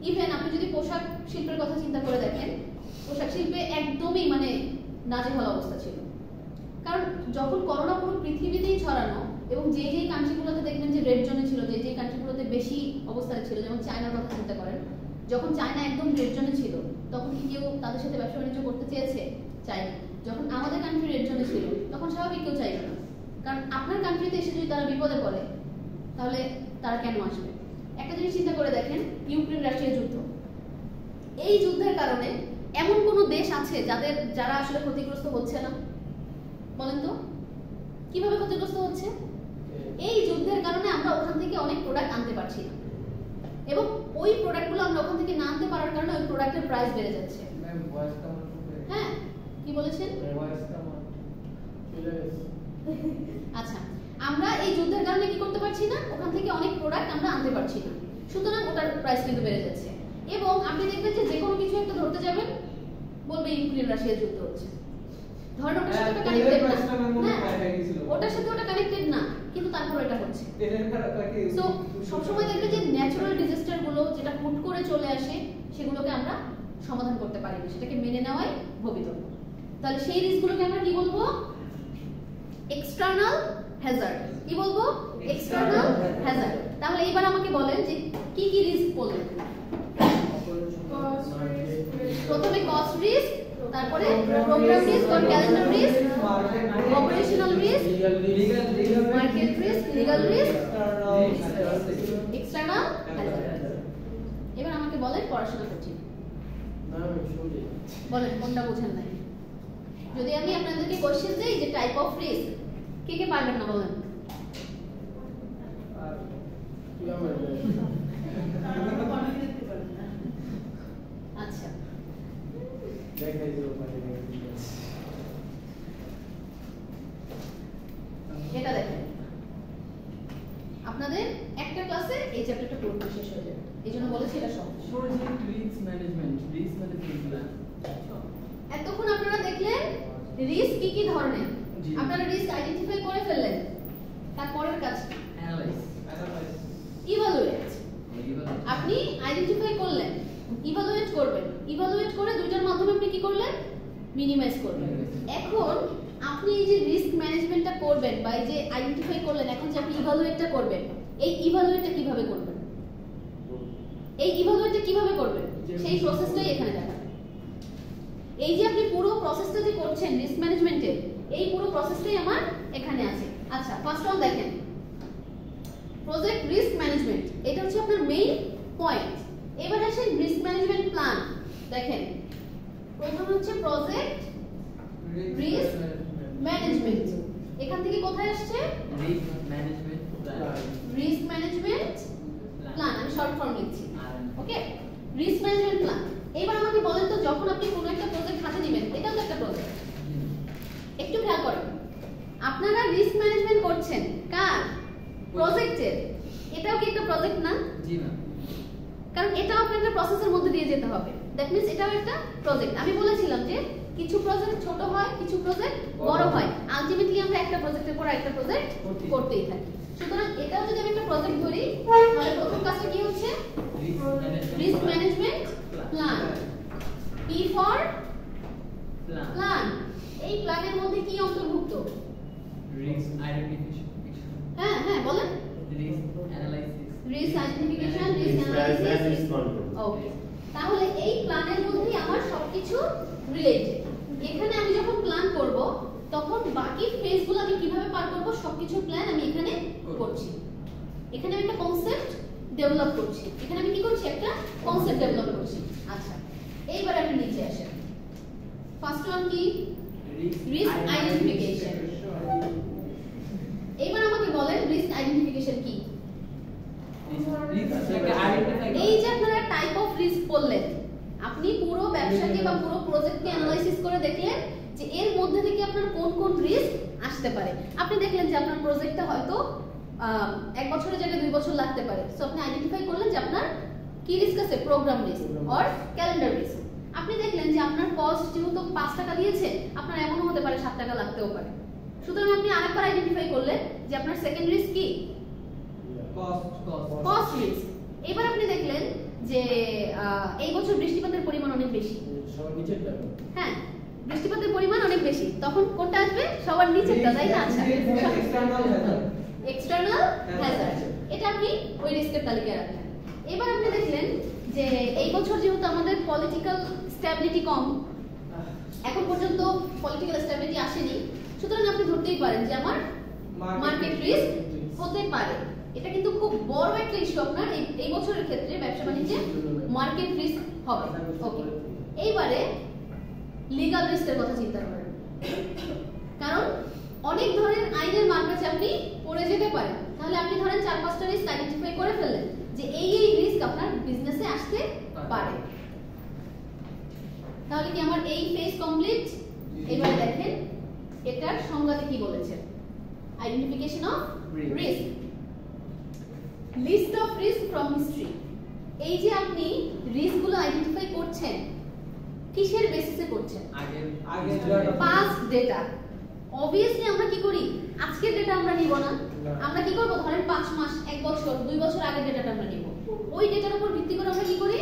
ইভেন আপনি যদি পোশাক শিল্পের কথা চিন্তা করে দেখেন, পোশাক শিল্পে একদমই মানে নাজেহাল অবস্থা ছিল। কারণ যখন করোনা পুরো পৃথিবীতেই ছড়ানো, এবং যে যে কান্ট্রিগুলোতে দেখবেন যে রেড জোনে ছিল, যে যে কান্ট্রিগুলোতে বেশি অবস্থায় ছিল, যেমন চায়নার কথা চিন্তা করেন, যখন চায়না একদম রেড জোনে ছিল তখন কি কেউ তাদের সাথে ব্যবসা বাণিজ্য করতে চেয়েছে? চায়নি। যখন আমাদের কান্ট্রি রেড জোনে ছিল তখন স্বাভাবিক কেউ চাইবে না, কারণ আপনার কান্ট্রিতে এসে যদি তারা বিপদে পড়ে তাহলে তারা কেন আসবে? একটা জিনিস চিন্তা করে দেখেন, ইউক্রেন রাশিয়া যুদ্ধ, এই যুদ্ধের কারণে এমন কোন দেশ আছে যারা আসলে ক্ষতিগ্রস্ত হচ্ছে না? বলেন তো কিভাবে ক্ষতিগ্রস্ত হচ্ছে? এই যুদ্ধের কারণে আমরা ওখান থেকে অনেক প্রোডাক্ট আনতে পারছি না, এবং ওই প্রোডাক্টগুলো আমরা ওখান থেকে না আনতে পারার কারণে ওই প্রোডাক্টের প্রাইস বেড়ে যাচ্ছে। হ্যাঁ, কি বলেছেন? আচ্ছা, আমরা এই যুদ্ধের কারণে কি করতে পারছি না? ওখান থেকে অনেক প্রোডাক্ট আমরা আনতে পারছি না, সুতরাং ওটার প্রাইস কিন্তু বেড়ে যাচ্ছে। এবং আপনি দেখবেন যে কোনো কিছু একটা ধরতে যাবেন, বলবে ইউক্রেন রাশিয়া যুদ্ধ হচ্ছে, ধরেন ওটার সাথে ওটা কানেক্টেড না, ওটার সাথে ওটা কানেক্টেড না, কিন্তু তারপর এটা হচ্ছে। সো সবসময় দেখবেন যে ন্যাচারাল ডিজাস্টার গুলো যেটা হুট করে চলে আসে, সেগুলোকে আমরা সমাধান করতে পারি না, সেটাকে মেনে নেওয়াই ভবিতব্য। তাহলে সেই রিস্কগুলোকে আমরা কি বলবো? External Hazard. কি বলবো? External Hazard. তাহলে এবার আমাকে বলেন যে কি কি রিস্ক বললেন? প্রথমে কস্ট রিস্ক, তারপরে program risk or calendar risk, operational risk, market risk, legal risk, external hazard. এবার আমাকে বলেন পড়াশোনা করছি বলেন কোনটা বুঝেন নাই? যদি আমি আপনাদেরকে কোশ্চেন দেই যে টাইপ অফ রিস্ক, কে কে পারবেন না বলেন? আচ্ছা, এটা দেখেন, আপনাদের একটা ক্লাসে এই চ্যাপ্টারটা পুরো শেষ হয়ে যাবে, এইজন্য বলেছি এটা সহজ। Project risk management plan. এতক্ষণ আপনারা দেখলেন রিস্ক কি কি ধরনের, আপনারা রিস্ক আইডেন্টিফাই করে ফেললেন, তারপরের কাজ অ্যানালাইজ, ইভালুয়েট। আপনি আইডেন্টিফাই করলেন, ইভালুয়েট করবেন, ইভালুয়েট করে দুইটার মাধ্যমে আপনি কি করলেন? মিনিমাইজ করবেন। এখন আপনি এই যে রিস্ক ম্যানেজমেন্টটা করবেন বা এই যে আইডেন্টিফাই করলেন, এখন যে আপনি ইভালুয়েটটা করবেন, এই ইভালুয়েটটা কিভাবে করবেন? এই ইভালুয়েটটা কিভাবে করবেন সেই প্রসেসটাই এখানে দেখাবেন। এই যে আপনি পুরো প্রসেসটা যে করছেন রিস্ক ম্যানেজমেন্টের, এই পুরো প্রসেসটাই আমার এখানে আছে। আচ্ছা ফার্স্ট ওয়ান দেখেন প্রজেক্ট রিস্ক ম্যানেজমেন্ট, এটা হচ্ছে আপনার মেইন পয়েন্ট। এবার আসেন রিস্ক ম্যানেজমেন্ট প্ল্যান। দেখেন প্রথম হচ্ছে প্রজেক্ট রিস্ক ম্যানেজমেন্ট, এখান থেকে কোথায় আসছে risk management plan. Risk management plan, আমি শর্ট ফর্ম লিখছি। ওকে, রিস্ক ম্যানেজমেন্ট প্ল্যান। এবার আমাকে বলেন তো যখন আপনি কোনো একটা প্রজেক্ট হাতে নেবেন, এটাও তো একটা প্রজেক্ট, একটু খেয়াল করেন আপনারা রিস্ক ম্যানেজমেন্ট করছেন কার প্রজেক্টের, এটাও কি একটা প্রজেক্ট না? জি না, কারণ এটাও আপনার একটা প্রসেসের মধ্যে দিয়ে যেতে হবে, দ্যাট মিন্স এটাও একটা প্রজেক্ট। আমি বলেছিলাম যে কিছু প্রজেক্ট ছোট হয়, কিছু প্রজেক্ট বড় হয়, আলটিমেটলি আমরা একটা প্রজেক্টের পর একটা প্রজেক্ট করতেই থাকি। সুতরাং এটাও যদি আমি একটা প্রজেক্ট ধরি, তাহলে প্রথম কাজটা কি হচ্ছে risk management plan. P for plan. এই প্ল্যানের মধ্যে কি অন্তর্ভুক্ত? রিস্ক আইডেন্টিফিকেশন, হ্যাঁ হ্যাঁ বলেন। Risk analysis, risk identification, risk analysis, okay. তাহলে এই প্ল্যানের মধ্যেই আমার সবকিছু রিলেটেড। এখানে আমি যখন প্ল্যান করব তখন বাকি ফেজগুলো আমি কিভাবে পার করব সবকিছু প্ল্যান আমি এখানে করছি। এখানে আমি একটা কনসেপ্ট ডেভেলপ করছি, এখানে আমি কি করছি একটা কনসেপ্ট ডেভেলপ করছি। আচ্ছা এইবার আপনি নিচে আসেন, ফার্স্ট ওয়ান কি রিস্ক আইডেন্টিফিকেশন। এবার আমাকে বলেন রিস্ক আইডেন্টিফিকেশন কি? এই যে আপনারা টাইপ অফ রিস্ক বললেন, আপনি পুরো ব্যবসাকে বা পুরো প্রজেক্টকে অ্যানালাইসিস করে দেখলেন যে এর মধ্যে থেকে আপনার কোন কোন রিস্ক আসতে পারে। আপনি দেখলেন যে আপনার প্রজেক্টটা হয়তো 1 বছরের জায়গায় 2 বছর লাগতে পারে, সো আপনি আইডেন্টিফাই করলেন যে আপনার কি রিস্ক আছে, program risk or calendar risk. আপনি দেখলেন যে আপনার কস্ট যেহেতু 5 টাকা দিয়েছে, আপনার এমনও হতে পারে 7 টাকা লাগতেও পারে। সুতরাং আপনি আরেকবার আইডেন্টিফাই করলেন যে আপনার সেকেন্ড রিস্ক কি কস্ট রিস্ক। এবার আপনি দেখলেন যে এই বছর বৃষ্টিপাতের পরিমাণ অনেক বেশি, হ্যাঁ বৃষ্টিপাতের পরিমাণ অনেক বেশি, তখন কোনটা আসবে সবার নিচেরটা, তাই না? আচ্ছা এক্সটার্নাল হ্যাজার্ড, এটা আপনি ওই রিস্কের তালিকায় রাখলেন। এবার আপনি দেখলেন যে এই বছর যেহেতু আমাদের পলিটিক্যাল স্ট্যাবিলিটি কম, এখন পর্যন্ত পলিটিক্যাল স্ট্যাবিলিটি আসেনি, সুতরাং আপনি ধরতেই পারেন যে আমার মার্কেট রিস্ক হতে পারে। এটা কিন্তু খুব বড় একটা ইস্যু আপনার এই বছরের ক্ষেত্রে ব্যবসা বাণিজ্যে মার্কেট রিস্ক হবে। ওকে, এইবারে লিগ্যাল রিস্কের কথা চিন্তা করেন, কারণ অনেক ধরনের আইনের মারপ্যাচে আপনি পড়ে যেতে পারেন। তাহলে আপনি ধরেন 4-5টা রিস্ক আইডেন্টিফাই করে ফেললেন যে এই রিস্ক আপনার বিজনেসে আসতে পারে। তাহলে কি আমার এই ফেজ কমপ্লিট? এবারে দেখেন এটার সংজ্ঞাতে কি বলেছে, identification of risk, list of risk from history. এই যে আপনি রিস্কগুলো আইডেন্টিফাই করছেন কিসের বেসিসে করছেন? Past data. অবভিয়াসলি আমরা কি করি, আজকের ডেটা আমরা নিব না, আমরা কি করব ধরেন 5 মাস 1 বছর 2 বছর আগের ডেটাটা আমরা নিব, ওই ডেটার উপর ভিত্তি করে আমরা কি করি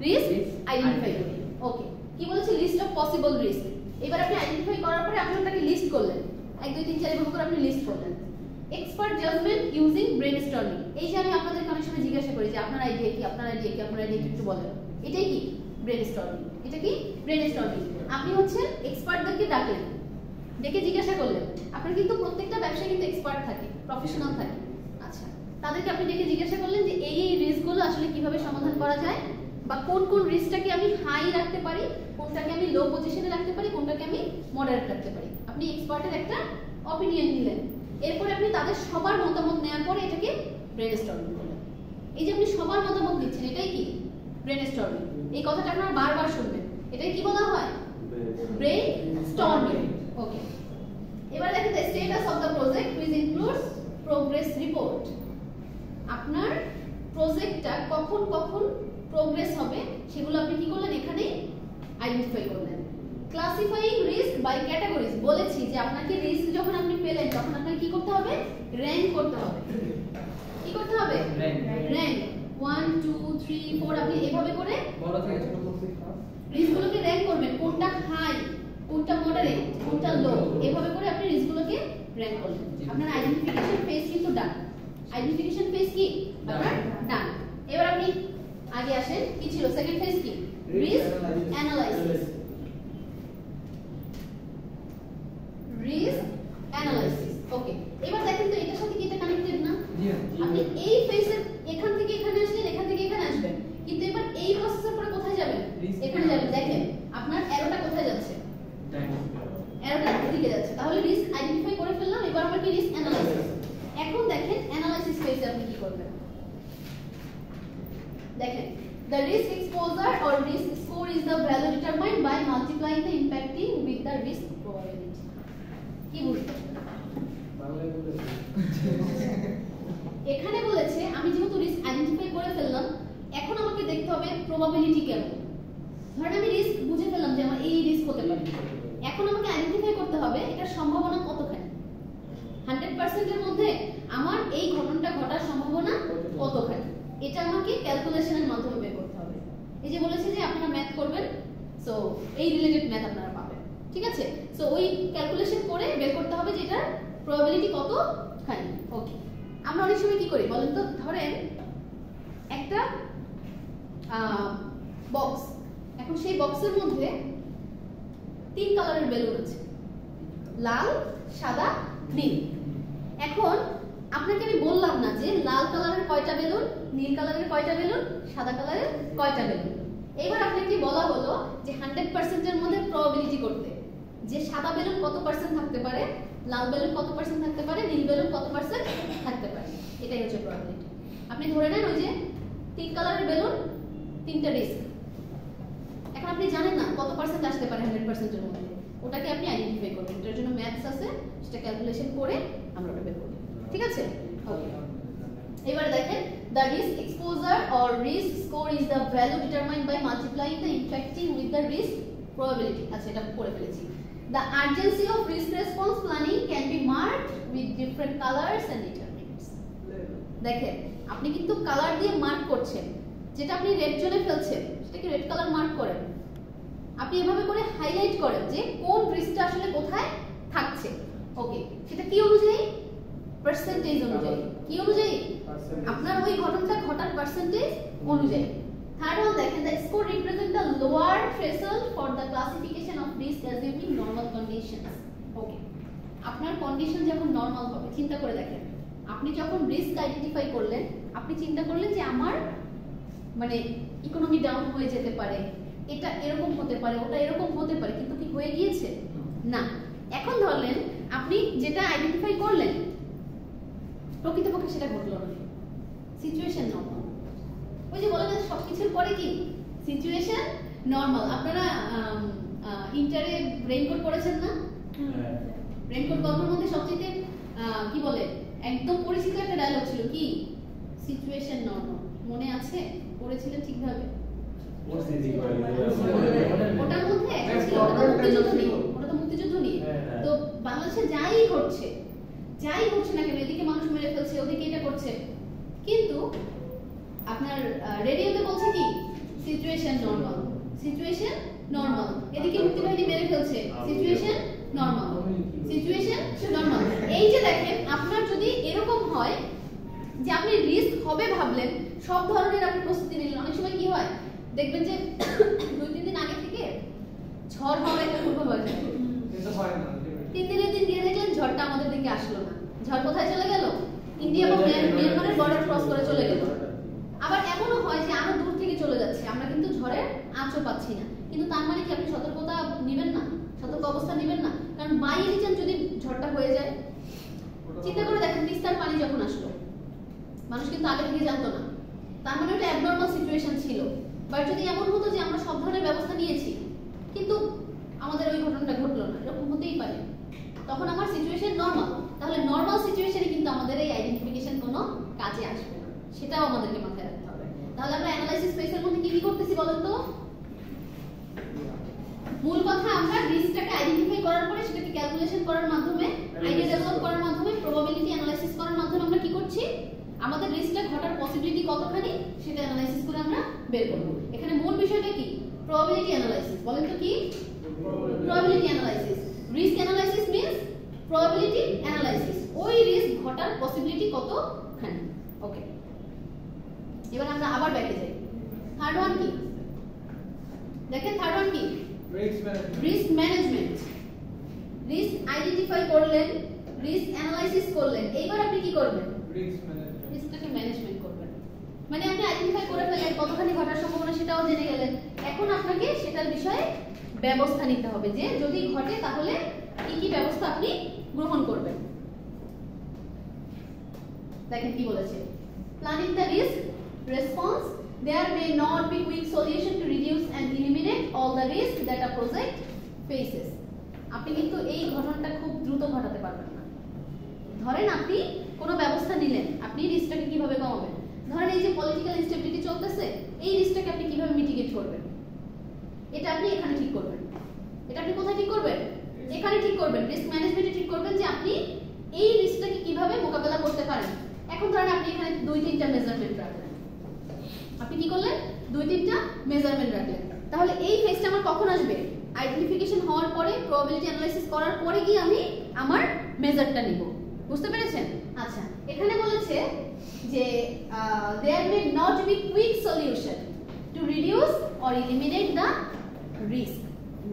রিস্ক আইডেন্টিফাই করি। ওকে, কি বলেছে লিস্ট অফ পসিবল রিস্ক। এবার আপনি আইডেন্টিফাই করার পরে আপনি ওটাকে লিস্ট করলেন, 1 2 3 4 এভাবে করে আপনি লিস্ট করলেন। Expert judgement using brainstorming. এই যে আমি আপনাদের অনেক সময় জিজ্ঞাসা করি যে আপনার আইডিয়া কি, আপনার আইডিয়া কি, আপনার আইডিয়া একটু বলেন, এটাই কি ব্রেনস্টর্মিং। এটা কি ব্রেনস্টর্মিং। আপনি হচ্ছে এক্সপার্টদেরকে ডাকলেন, ডেকে জিজ্ঞাসা করলেন। আপনার কিন্তু প্রত্যেকটা ব্যবসায় কিন্তু এক্সপার্ট থাকে, প্রফেশনাল থাকে। আচ্ছা, তাদেরকে আপনি ডেকে জিজ্ঞাসা করলেন যে এই রিস্কগুলো আসলে কিভাবে সমাধান করা যায়, বা কোন কোন রিস্কটাকে আমি হাই রাখতে পারি, কোনটাকে আমি লো পজিশনে রাখতে পারি, কোনটাকে আমি মডারেট রাখতে পারি। আপনি এক্সপার্টের একটা অপিনিয়ন নিলেন, এরপরে আপনি তাদের সবার মতামত নেওয়ার পরে এটাকে ব্রেনস্টর্মিং করলেন। এই যে আপনি সবার মতামত দিচ্ছেন, এটাই কি ব্রেনস্টর্মিং। এই কথাটা আপনারা বারবার শুনবেন, এটাই কি বলা হয় ব্রেনস্টর্মিং। ওকে, এবার দেখেন the status of the project which includes progress report. আপনার প্রজেক্টটা কখন কখন প্রোগ্রেস হবে সেগুলো আপনি কি করলেন, এখানে আইডেন্টিফাই করলেন। Classifying risk by categories. বলেছি যে আপনাকে রিস্ক যখন আপনি পেলেন তখন আপনাকে কি করতে হবে, র‍্যাঙ্ক করতে হবে। কি করতে হবে, র‍্যাঙ্ক 1 2 3 4 আপনি এভাবে করে বড় থেকে ছোট রিস্কগুলোকে র‍্যাঙ্ক করবেন, কোনটা হাই, কোনটা মডারেট, কোনটা লো, এভাবে করে আপনি রিস্কগুলোকে র‍্যাঙ্ক করলেন। আপনার আইডেন্টিফিকেশন ফেজ কিন্তু ডান। আইডেন্টিফিকেশন ফেজ কি আপনার ডান। এবার আপনি আগে আসেন, কি ছিল সেকেন্ড ফেজ কি, risk analysis. Risk analysis. Okay, এবার দেখেন এই প্রসেসের পরে কোথায় যাবেন? এখানে যাবেন। দেখেন আপনার অ্যারোটা কোথায় যাচ্ছে? অ্যারোটা এদিকে যাচ্ছে। তাহলে রিস্ক আইডেন্টিফাই করে ফেললাম। এবার আমরা কি রিস্ক অ্যানালাইসিস। এখন দেখেন অ্যানালাইসিস ফেজে আপনি কি করবেন। দেখেন the risk exposure or risk score is the value determined by multiplying the impacting with the risk probability. কি বুঝলেন? বাংলায় বলে এখানে বলেছে আমি যেহেতু রিস্ক আইডেন্টিফাই করে ফেললাম, এখন আমাকে দেখতে হবে প্রবাবিলিটি কেমন। ধরেন আমি রিস্ক বুঝে ফেললাম যে আমার এই রিস্ক হতে পারে, এখন আমাকে আইডেন্টিফাই করতে হবে এটার সম্ভাবনা কতখানি। 100% এর মধ্যে আমার এই ঘটনাটা ঘটার সম্ভাবনা কতখানি, এটা আমাকে ক্যালকুলেশনের মাধ্যমে বের করতে হবে। এই যে বলেছে যে আপনারা ম্যাথ করবেন, সো এই রিলেটেড ম্যাথ আপনারা পাবেন, ঠিক আছে। সো ওই ক্যালকুলেশন করে বের করতে হবে যে এটার প্রবাবিলিটি কতখানি। ওকে, আমরা অনেক সময় কি করি বলেন তো, ধরেন একটা বক্স, এখন সেই বক্সের মধ্যে 3 কালারের বেলুন আছে, লাল, সাদা, নীল। এখন আপনাকে আমি বললাম না যে লাল কালারের কয়টা বেলুন, নীল কালারের কয়টা বেলুন, সাদা কালারের কয়টা বেলুন। এবার আপনাকে বলা হলো যে 100% এর মধ্যে প্রবাবিলিটি করতে, যে সাদা বেলুন কত পার্সেন্ট থাকতে পারে, লাল বেলুন কত পার্সেন্ট থাকতে পারে, নীল বেলুন কত পার্সেন্ট থাকতে পারে, এটাই হচ্ছে প্রবাবিলিটি। আপনি ধরে নেন ওই যে 3 কালারের বেলুন, 3টা রিস্ক। এখন আপনি জানেন না কত পার্সেন্ট আসতে পারে 100% এর মধ্যে, ওটাকে আপনি আইডেন্টিফাই করবেন। এটার জন্য ম্যাথস আছে, সেটা ক্যালকুলেশন করে আমরা ওটা বের করব, ঠিক আছে। ওকে, এবার দেখেন the risk exposure or risk score is the value determined by multiplying the impacting with the risk probability। আচ্ছা, এটা পড়ে ফেলেছি। The urgency of risk response planning can be marked with different colors and determinants। দেখেন আপনি কিন্তু colour দিয়ে mark করছেন, যেটা আপনি রেড জোনে ফেলছেন সেটাকে রেড কালার মার্ক করেন। আপনি এভাবে করে হাইলাইট করেন যে কোন রিস্কটা আসলে কোথায় থাকছে। ওকে, সেটা কি অনুযায়ী? পার্সেন্টেজ অনুযায়ী। কি অনুযায়ী? আপনার ওই ঘটনাটা ঘটার পার্সেন্টেজ অনুযায়ী। থার্ড ওয়ান দেখেন, the score represent the lower threshold for the classification of risk assuming normal conditions। ওকে, আপনার কন্ডিশন যখন নরমাল হবে, চিন্তা করে দেখেন আপনি যখন রিস্ক আইডেন্টিফাই করলেন, আপনি চিন্তা করলেন যে আমার মানে ইকোনমি ডাউন হয়ে যেতে পারে, এটা এরকম হতে পারে, ওটা এরকম হতে পারে, কিন্তু কি হয়ে গিয়েছে? না। এখন ধরলেন আপনি যেটা আইডেন্টিফাই করলেন প্রকৃতপক্ষে সেটা ঘটলো না, সিচুয়েশন নরমাল। ওই যে বলা যায় সবকিছুর পরে কি সিচুয়েশন নরমাল। আপনারা ইন্টারে রেইনকোট পড়েছেন না? রেইনকোট গল্পের মধ্যে সবচেয়ে কি বলে একদম পরিচিত একটা ডায়লগ ছিল কি, সিচুয়েশন নরমাল। মনে আছে? পড়েছিলেন ঠিকভাবে? ওটার মধ্যে মুক্তিযুদ্ধ নিয়ে, ওটা তো মুক্তিযুদ্ধ নিয়ে। তো বাংলাদেশে যাই ঘটছে না কেন, এদিকে মানুষ মেরে ফেলছে, ওদিকে এটা করছে, কিন্তু আপনার রেডিওতে বলছে কি সিচুয়েশন নরমাল, সিচুয়েশন নরমাল। এদিকে মুক্তিবাহিনী মেরে ফেলছে, সিচুয়েশন নরমাল, সিচুয়েশন নরমাল। এই যে দেখেন আপনার যদি এরকম হয় যে আপনি রিস্ক হবে ভাবলেন, সব ধরনের আপনি প্রস্তুতি নিলেন, অনেক সময় কি হয় দেখবেন যে 2-3 দিন আগে থেকে ঝড় হওয়ার একটা পূর্বাভাস হয়, এটা হয় না। 3 দিনের দিন গিয়ে দেখলেন ঝড়টা আমাদের দিকে আসলো না। ঝড় কোথায় চলে গেল? ইন্ডিয়া এবং মিয়ানমারের বর্ডার ক্রস করে চলে গেল। আবার এমনও হয় যে আরো দূর থেকে চলে যাচ্ছে, আমরা কিন্তু ঝড়ের আঁচও পাচ্ছি না, কিন্তু তার মানে কি আপনি সতর্কতা নেবেন না, সতর্ক অবস্থা নেবেন না? কারণ বাই এনি চান্স যদি ঝড়টা হয়ে যায়, চিন্তা করে দেখেন তিস্তার পানি যখন আসলো, মানুষ কিন্তু আগে থেকে জানতো না, তার মানে ওটা অ্যাবনর্মাল সিচুয়েশন ছিল। বাট যদি এমন হতো যে আমরা সব ধরনের ব্যবস্থা নিয়েছি কিন্তু আমাদের ওই ঘটনাটা ঘটলো না, এরকম হতেই পারে, তখন আমার সিচুয়েশন নরমাল। তাহলে নরমাল সিচুয়েশনে কিন্তু আমাদের এই আইডেন্টিফিকেশন কোনো কাজে আসবে না, সেটাও আমাদেরকে মাথায় রাখতে হবে। তাহলে আমরা অ্যানালাইসিস ফেজের মধ্যে কি করতেছি বলেন তো? মূল কথা, আমরা রিস্কটাকে আইডেন্টিফাই করার পরে সেটাকে ক্যালকুলেশন করার মাধ্যমে, আইডিয়া ডেভেলপ করার মাধ্যমে, প্রবাবিলিটি অ্যানালাইসিস করার মাধ্যমে আমরা কি করছি? আমাদের রিস্কটা ঘটার পসিবিলিটি কতখানি সেটা অ্যানালাইসিস করে আমরা বের করব। এখানে মূল বিষয়টা কি? Probability analysis. বলেন তো কি? Probability analysis. Risk analysis means probability analysis, ওই রিস্ক ঘটার পসিবিলিটি কতখানি। ওকে, এবার আমরা আবার ব্যাকে যাই। থার্ড ওয়ান কি দেখেন? থার্ড ওয়ান কি? Risk management. রিস্ক আইডেন্টিফাই করলেন, রিস্ক অ্যানালাইসিস করলেন, এইবার আপনি কি করবেন? রিস্কটাকে ম্যানেজমেন্ট করবেন। মানে আপনি আইডেন্টিফাই করে ফেলেন কতখানি ঘটার সম্ভাবনা সেটাও সেটাও জেনে গেলেন। এখন আপনাকে সেটার বিষয়ে ব্যবস্থা নিতে হবে যে যদি ঘটে তাহলে কি কি ব্যবস্থা আপনি গ্রহণ করবেন। দেখেন কি বলেছে, planning the risk response, there may not be quick solution to reduce and eliminate all the risk that a project faces. আপনি কিন্তু এই ঘটনাটা খুব দ্রুত ঘটাতে পারবেন না। ধরেন আপনি কোনো ব্যবস্থা নিলেন, আপনি রিস্কটাকে কিভাবে কমাবেন? ধরেন এই যে পলিটিক্যাল ইনস্টেবিলিটি চলতেছে, এই রিস্কটাকে আপনি কিভাবে মিটিগেট করবেন? এটা আপনি এখানে ঠিক করবেন। এটা আপনি কোথায় ঠিক করবেন? এখানে ঠিক করবেন। রিস্ক ম্যানেজমেন্টে ঠিক করবেন যে আপনি এই রিস্কটাকে কিভাবে মোকাবেলা করতে পারেন। এখন ধরেন আপনি এখানে 2-3টা মেজারমেন্ট রাখলেন। আপনি কি করলেন? 2-3টা মেজারমেন্ট রাখলেন। তাহলে এই ফেজটা আমার কখন আসবে? আইডেন্টিফিকেশন হওয়ার পরে, প্রবাবিলিটি অ্যানালাইসিস করার পরে কি আমি আমার মেজারটা নিব। বুঝতে পেরেছেন? আচ্ছা, এখানে বলেছে যে there may not be quick solution to reduce or eliminate the risk.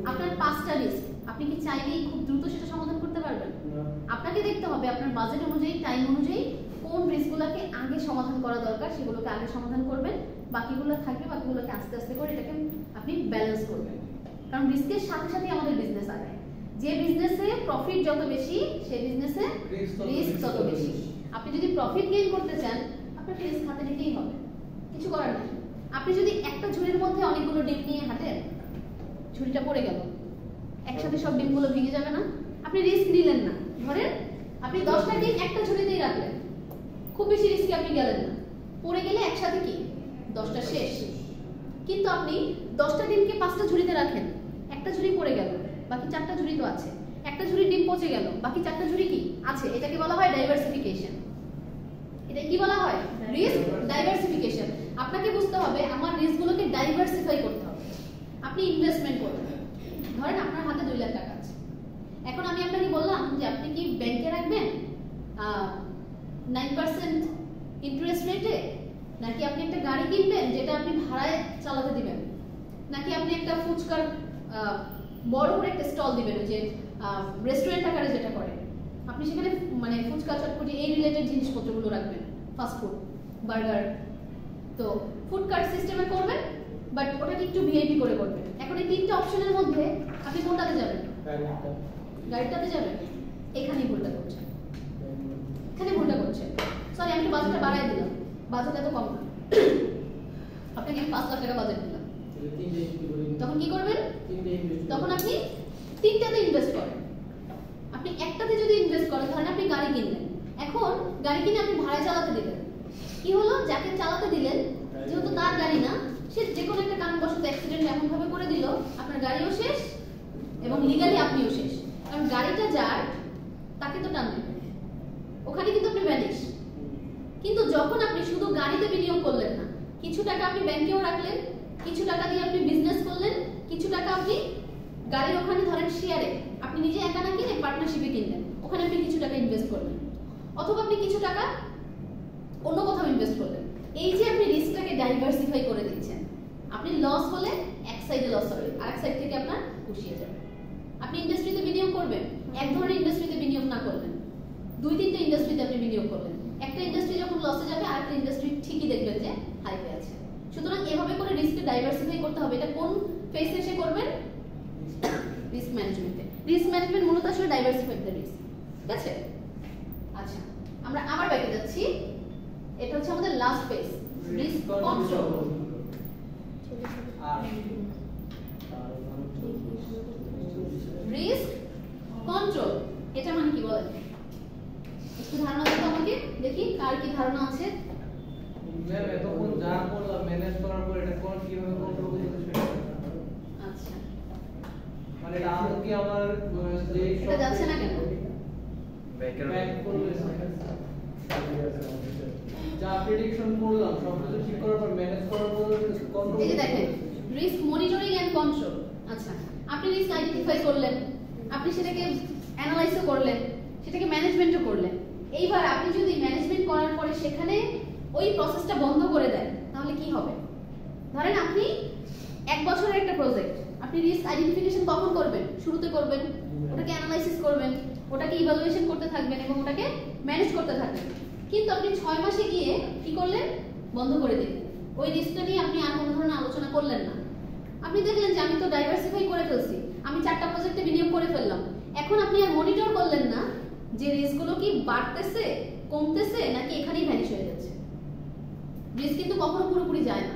আপনার 5টা রিস্ক, আপনি কি চাইলেই খুব দ্রুত সেটা সমাধান করতে পারবেন? আপনাকে দেখতে হবে আপনার বাজেট অনুযায়ী, টাইম অনুযায়ী কোন রিস্কগুলোকে আগে সমাধান করা দরকার সেগুলোকে আগে সমাধান করবেন, বাকিগুলো থাকবে বাকিগুলোকে আস্তে আস্তে করে এটাকে আপনি ব্যালেন্স করবেন। কারণ রিস্কের সাথে সাথে আমাদের বিজনেস আগায়। যে বিজনেসে প্রফিট যত বেশি সেই বিজনেসে রিস্ক তত বেশি। আপনি যদি প্রফিট গেইন করতে চান আপনাকে রিস্ক হাতে নিতেই হবে, কিছু করার নেই। আপনি যদি একটা ঝুড়ির মধ্যে অনেকগুলো ডিম নিয়ে হাঁটেন, ঝুড়িটা পড়ে গেল, একসাথে সব ডিমগুলো ভেঙে যাবে না? আপনি রিস্ক নিলেন না। ধরেন আপনি 10টা ডিম একটা ঝুড়িতেই রাখলেন, খুব বেশি রিস্কে আপনি গেলেন না, পড়ে গেলে একসাথে কি 10টা শেষ। কিন্তু আপনি 10টা ডিমকে 5টা ঝুড়িতে রাখেন, একটা ঝুড়ি পড়ে গেল, বাকি 4টা ঝুড়ি তো আছে। একটা ঝুড়ি ডিম পচে গেল, বাকি 4টা ঝুড়ি কি আছে? এটাকে বলা হয় ডাইভার্সিফিকেশন। এটা কি বলা হয়? Risk diversification. আপনাকে বুঝতে হবে আমার রিস্কগুলোকে ডাইভার্সিফাই করতে হবে। আপনি ইনভেস্টমেন্ট করবেন, ধরেন আপনার হাতে 2 লাখ টাকা আছে। এখন আমি আপনাকে বললাম যে আপনি কি ব্যাংকে রাখবেন 9% ইন্টারেস্ট রেটে, নাকি আপনি একটা গাড়ি কিনবেন যেটা আপনি ভাড়ায় চালাতে দিবেন, নাকি আপনি একটা ফুচকার বড় করে একটা স্টল দিবেন, যে রেস্টুরেন্ট আকারে যেটা করে, আপনি সেখানে মানে ফুচকা, চটপটি এই রিলেটেড জিনিসপত্রগুলো রাখবেন, ফাস্ট ফুড, বার্গার। তো ফুড কার্ট সিস্টেমে করবেন, বাট ওটাকে একটু ভিআইপি করে করবেন। এখন এই 3টা অপশনের মধ্যে আপনি কোনটাতে যাবেন? গাড়িটাতে যাবেন। এখানেই ভুলটা করছেন, এখানে ভুলটা করছেন। সরি, আমি বাজেটটা বাড়াই দিলাম, বাজেট এত কম না। আপনাকে আমি 5 লাখ টাকা বাজেট দিলাম, তখন কি করবেন? তখন আপনি 3টাতে ইনভেস্ট করেন। আপনি একটাতে যদি ইনভেস্ট করেন, ধরেন আপনি গাড়ি কিনলেন, এখন গাড়ি কিনে আপনি ভাড়ায় চালাতে দিলেন, কি হলো? যাকে চালাতে দিলেন যেহেতু তার গাড়ি না, সে যে কোনো একটা কারণবশত অ্যাক্সিডেন্ট এমন ভাবে করে দিল আপনার গাড়িও শেষ এবং লিগালি আপনিও শেষ। কারণ গাড়িটা যার, তাকে তো টান দেবে, ওখানে কিন্তু আপনি ভ্যানিশ। কিন্তু যখন আপনি শুধু গাড়িতে বিনিয়োগ করলেন না, কিছু টাকা আপনি ব্যাংকেও রাখলেন, কিছু টাকা দিয়ে আপনি বিজনেস করলেন, কিছু টাকা আপনি গাড়ির ওখানে ধরেন শেয়ারে, আপনি নিজে একা না কিনে পার্টনারশিপে কিনলেন, ওখানে আপনি কিছু টাকা ইনভেস্ট করলেন, অথবা আপনি কিছু টাকা অন্য কোথাও ইনভেস্ট করলেন। এই যে আপনি রিস্কটাকে ডাইভার্সিফাই করে দিচ্ছেন, আপনি লস হলে এক সাইডে লস হবে, আরেক সাইড থেকে আপনার পুষিয়ে যাবে। আপনি ইন্ডাস্ট্রিতে বিনিয়োগ করবেন, এক ধরনের ইন্ডাস্ট্রিতে বিনিয়োগ না করবেন, 2-3টা ইন্ডাস্ট্রিতে আপনি বিনিয়োগ করবেন। একটা ইন্ডাস্ট্রি যখন লসে যাবে, আরেকটা ইন্ডাস্ট্রি ঠিকই দেখবেন যে হাইপে আছে। সুতরাং এভাবে করে রিস্ককে ডাইভার্সিফাই করতে হবে। এটা কোন ফেজে এসে করবেন? রিস্ক ম্যানেজমেন্টে। রিস্ক ম্যানেজমেন্ট মূলত আসলে ডাইভার্সিফাই দ্য রিস্ক, ঠিক আছে? আচ্ছা, আমরা আবার ব্যাকে যাচ্ছি। এটা হচ্ছে আমাদের last phase, risk control. Risk control এটা মানে কি বলেন? একটু ধারণা দিতে আমাকে, দেখি কার কি ধারণা আছে। ম্যাম এতক্ষণ যা করলাম ম্যানেজ করার পর এটা কোন কিভাবে কন্ট্রোল করতে সেটা। আচ্ছা, মানে এটা আমি কি আমার যে এটা যাচ্ছে না কেন? ব্যাক করলে যা প্রেডিকশন করলাম সবকিছু ঠিক করার পর ম্যানেজ করার পর কন্ট্রোল। এই যে দেখেন, রিস্ক মনিটরিং এন্ড কন্ট্রোল। আচ্ছা, আপনি রিস্ক আইডেন্টিফাই করলেন, আপনি সেটাকে অ্যানালাইজও করলেন, সেটাকে ম্যানেজমেন্টও করলেন। এইবার আপনি যদি ম্যানেজমেন্ট করার পরে সেখানে ওই প্রসেসটা বন্ধ করে দেন, তাহলে কি হবে? ধরেন আপনি 1 বছরের একটা প্রজেক্ট, আপনি রিস্ক আইডেন্টিফিকেশন কখন করবেন? শুরুতে করবেন, ওটাকে অ্যানালাইসিস করবেন, ওটাকে ইভালুয়েশন করতে থাকবেন এবং ওটাকে ম্যানেজ করতে থাকবেন। কিন্তু আপনি 6 মাসে গিয়ে কি করলেন? বন্ধ করে দিলেন। ওই রিস্কটা নিয়ে আপনি আর কোনো ধরনের আলোচনা করলেন না। আপনি দেখলেন যে আমি তো ডাইভার্সিফাই করে ফেলছি, আমি 4টা প্রজেক্টে বিনিয়োগ করে ফেললাম। এখন আপনি আর মনিটর করলেন না যে রিস্কগুলো কি বাড়তেছে, কমতেছে, নাকি এখানেই ভ্যানিশ হয়ে যাচ্ছে। রিস্ক কিন্তু কখনো পুরোপুরি যায় না।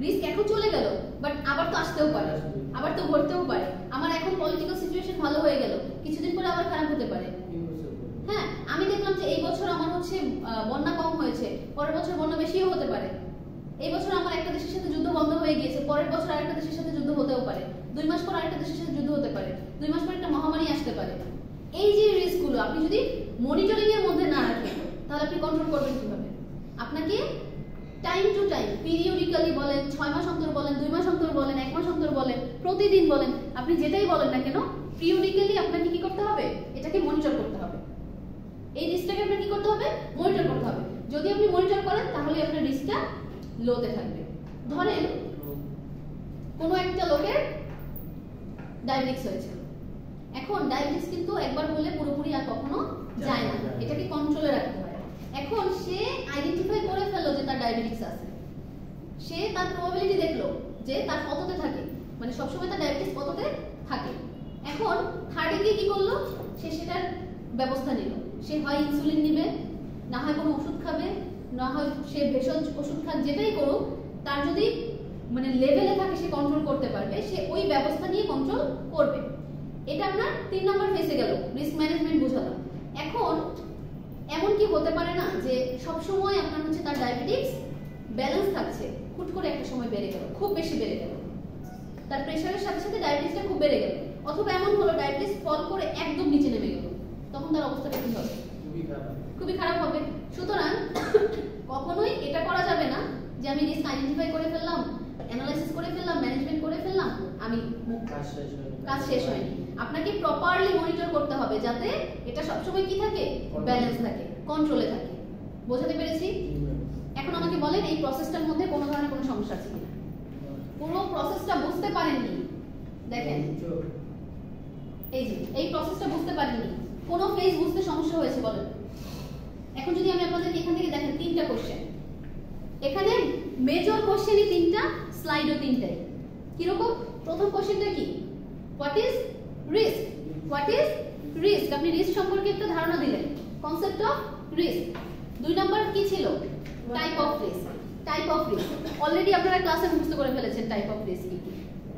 রিস্ক এখন চলে গেল, বাট আবার তো আসতেও পারে, আবার তো ঘটতেও পারে। আমার এখন পলিটিক্যাল সিচুয়েশন ভালো হয়ে গেল, কিছুদিন পরে আবার খারাপ হতে পারে। হ্যাঁ, আমি দেখলাম যে এই বছর আমার হচ্ছে বন্যা কম হয়েছে, পরের বছর বন্যা বেশিও হতে পারে। এই বছর আমার একটা দেশের সাথে যুদ্ধ বন্ধ হয়ে গিয়েছে, পরের বছর আরেকটা দেশের সাথে যুদ্ধ হতেও পারে। 2 মাস পর আরেকটা দেশের সাথে যুদ্ধ হতে পারে, 2 মাস পর একটা মহামারী আসতে পারে। এই যে রিস্কগুলো আপনি যদি মনিটরিং এর মধ্যে না রাখেন, তাহলে আপনি কন্ট্রোল করবেন কিভাবে? আপনাকে টাইম টু টাইম, পিরিয়ডিক্যালি বলেন, 6 মাস অন্তর বলেন, 2 মাস অন্তর বলেন, 1 মাস অন্তর বলেন, প্রতিদিন বলেন, আপনি যেটাই বলেন না কেন, পিরিয়ডিক্যালি আপনাকে কি করতে হবে? এটাকে মনিটর করতে হবে। এই রিস্কটাকে আপনাকে কি করতে হবে? মনিটর করতে হবে। যদি আপনি মনিটর করেন, তাহলে আপনার রিস্কটা লোতে থাকবে। ধরেন কোনো একটা লোকের ডায়াবেটিস হয়েছে। এখন ডায়াবেটিস কিন্তু একবার হলে পুরোপুরি আর কখনো যায় না, এটাকে কন্ট্রোলে রাখতে হয়। এখন সে আইডেন্টিফাই করে ফেললো যে তার ডায়াবেটিস আছে, সে তার প্রবাবিলিটি দেখলো যে তার কততে থাকে, মানে সবসময় তার ডায়াবেটিস কততে থাকে। এখন থার্ডে গিয়ে কি করলো? সে সেটার ব্যবস্থা নিল। সে হয় ইনসুলিন নিবে, না হয় কোনো ওষুধ খাবে, না হয় সে ভেষজ ওষুধ খাক, যেটাই করুক, তার যদি মানে লেভেলে থাকে সে কন্ট্রোল করতে পারবে, সে ওই ব্যবস্থা নিয়ে কন্ট্রোল করবে। এটা আপনার 3 নম্বর ফেসে গেল, রিস্ক ম্যানেজমেন্ট বোঝালাম। এখন এমন কি হতে পারে না যে সব সময় আপনার হচ্ছে তার ডায়াবেটিস ব্যালেন্স থাকছে, হুট করে একটা সময় বেড়ে গেল, খুব বেশি বেড়ে গেল, তার প্রেশারের সাথে সাথে ডায়াবেটিসটা খুব বেড়ে গেল, অথবা এমন হলো ডায়াবেটিস ফল করে একদম নিচে নেমে গেল, তখন তার অবস্থাটা কি হবে? খুবই খারাপ হবে। সুতরাং কখনোই এটা করা যাবে না যে আমি রিস্ক আইডেন্টিফাই করে ফেললাম, অ্যানালাইসিস করে ফেললাম, ম্যানেজমেন্ট করে ফেললাম, আমি কাজ শেষ হয়নি। আপনাকে প্রপারলি মনিটর করতে হবে যাতে এটা সবসময় কি থাকে? ব্যালেন্স থাকে, কন্ট্রোলে থাকে। বোঝাতে পেরেছি? এখন আমাকে বলেন এই প্রসেসটার মধ্যে কোনো ধরনের কোনো সমস্যা আছে কিনা? পুরো প্রসেসটা বুঝতে পারেননি? দেখেন এই যে এই প্রসেসটা বুঝতে পারেননি, কোন ফেজ বুঝতে সমস্যা হয়েছে বলেন? এখন যদি আমি আপনাদেরকে এখান থেকে দেখেন 3টা কোশ্চেন, এখানে মেজর কোশ্চেনই 3টা, স্লাইডও 3টাই। কিরকম? প্রথম কোশ্চেনটা কি? What is risk? What is risk? আপনি রিস্ক সম্পর্কে একটা ধারণা দিলেন, কনসেপ্ট অফ রিস্ক। 2 নাম্বার কি ছিল? Type of risk. Type of risk already আপনারা ক্লাসে মুখস্থ করে ফেলেছেন। টাইপ অফ রিস্ক কি?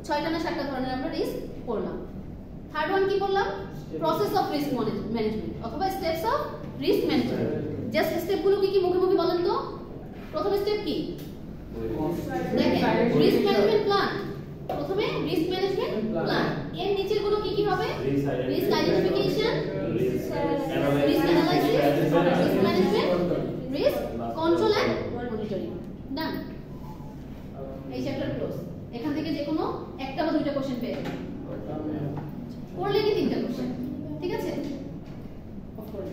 6টা না 7টা ধরনের আমরা রিস্ক পড়লাম। থার্ড ওয়ান কি বললাম? প্রসেস অফ রিস্ক ম্যানেজমেন্ট অথবা steps of risk management. Just স্টেপগুলো কি কি মুখে মুখে বলেন তো? প্রথম স্টেপ কি? দেখেন রিস্ক ম্যানেজমেন্ট প্ল্যান। প্রথমে রিস্ক ম্যানেজমেন্ট প্ল্যান, এর নিচের গুলো কি কি হবে? Risk identification, risk analysis, risk management, risk control and monitoring. Done, এই চ্যাপ্টার ক্লোজ। এখান থেকে যে কোনো একটা বা 2টা কোশ্চেন পেয়ে যাবেন, পড়লে কি 3টা কোশ্চেন, ঠিক আছে? অফ করে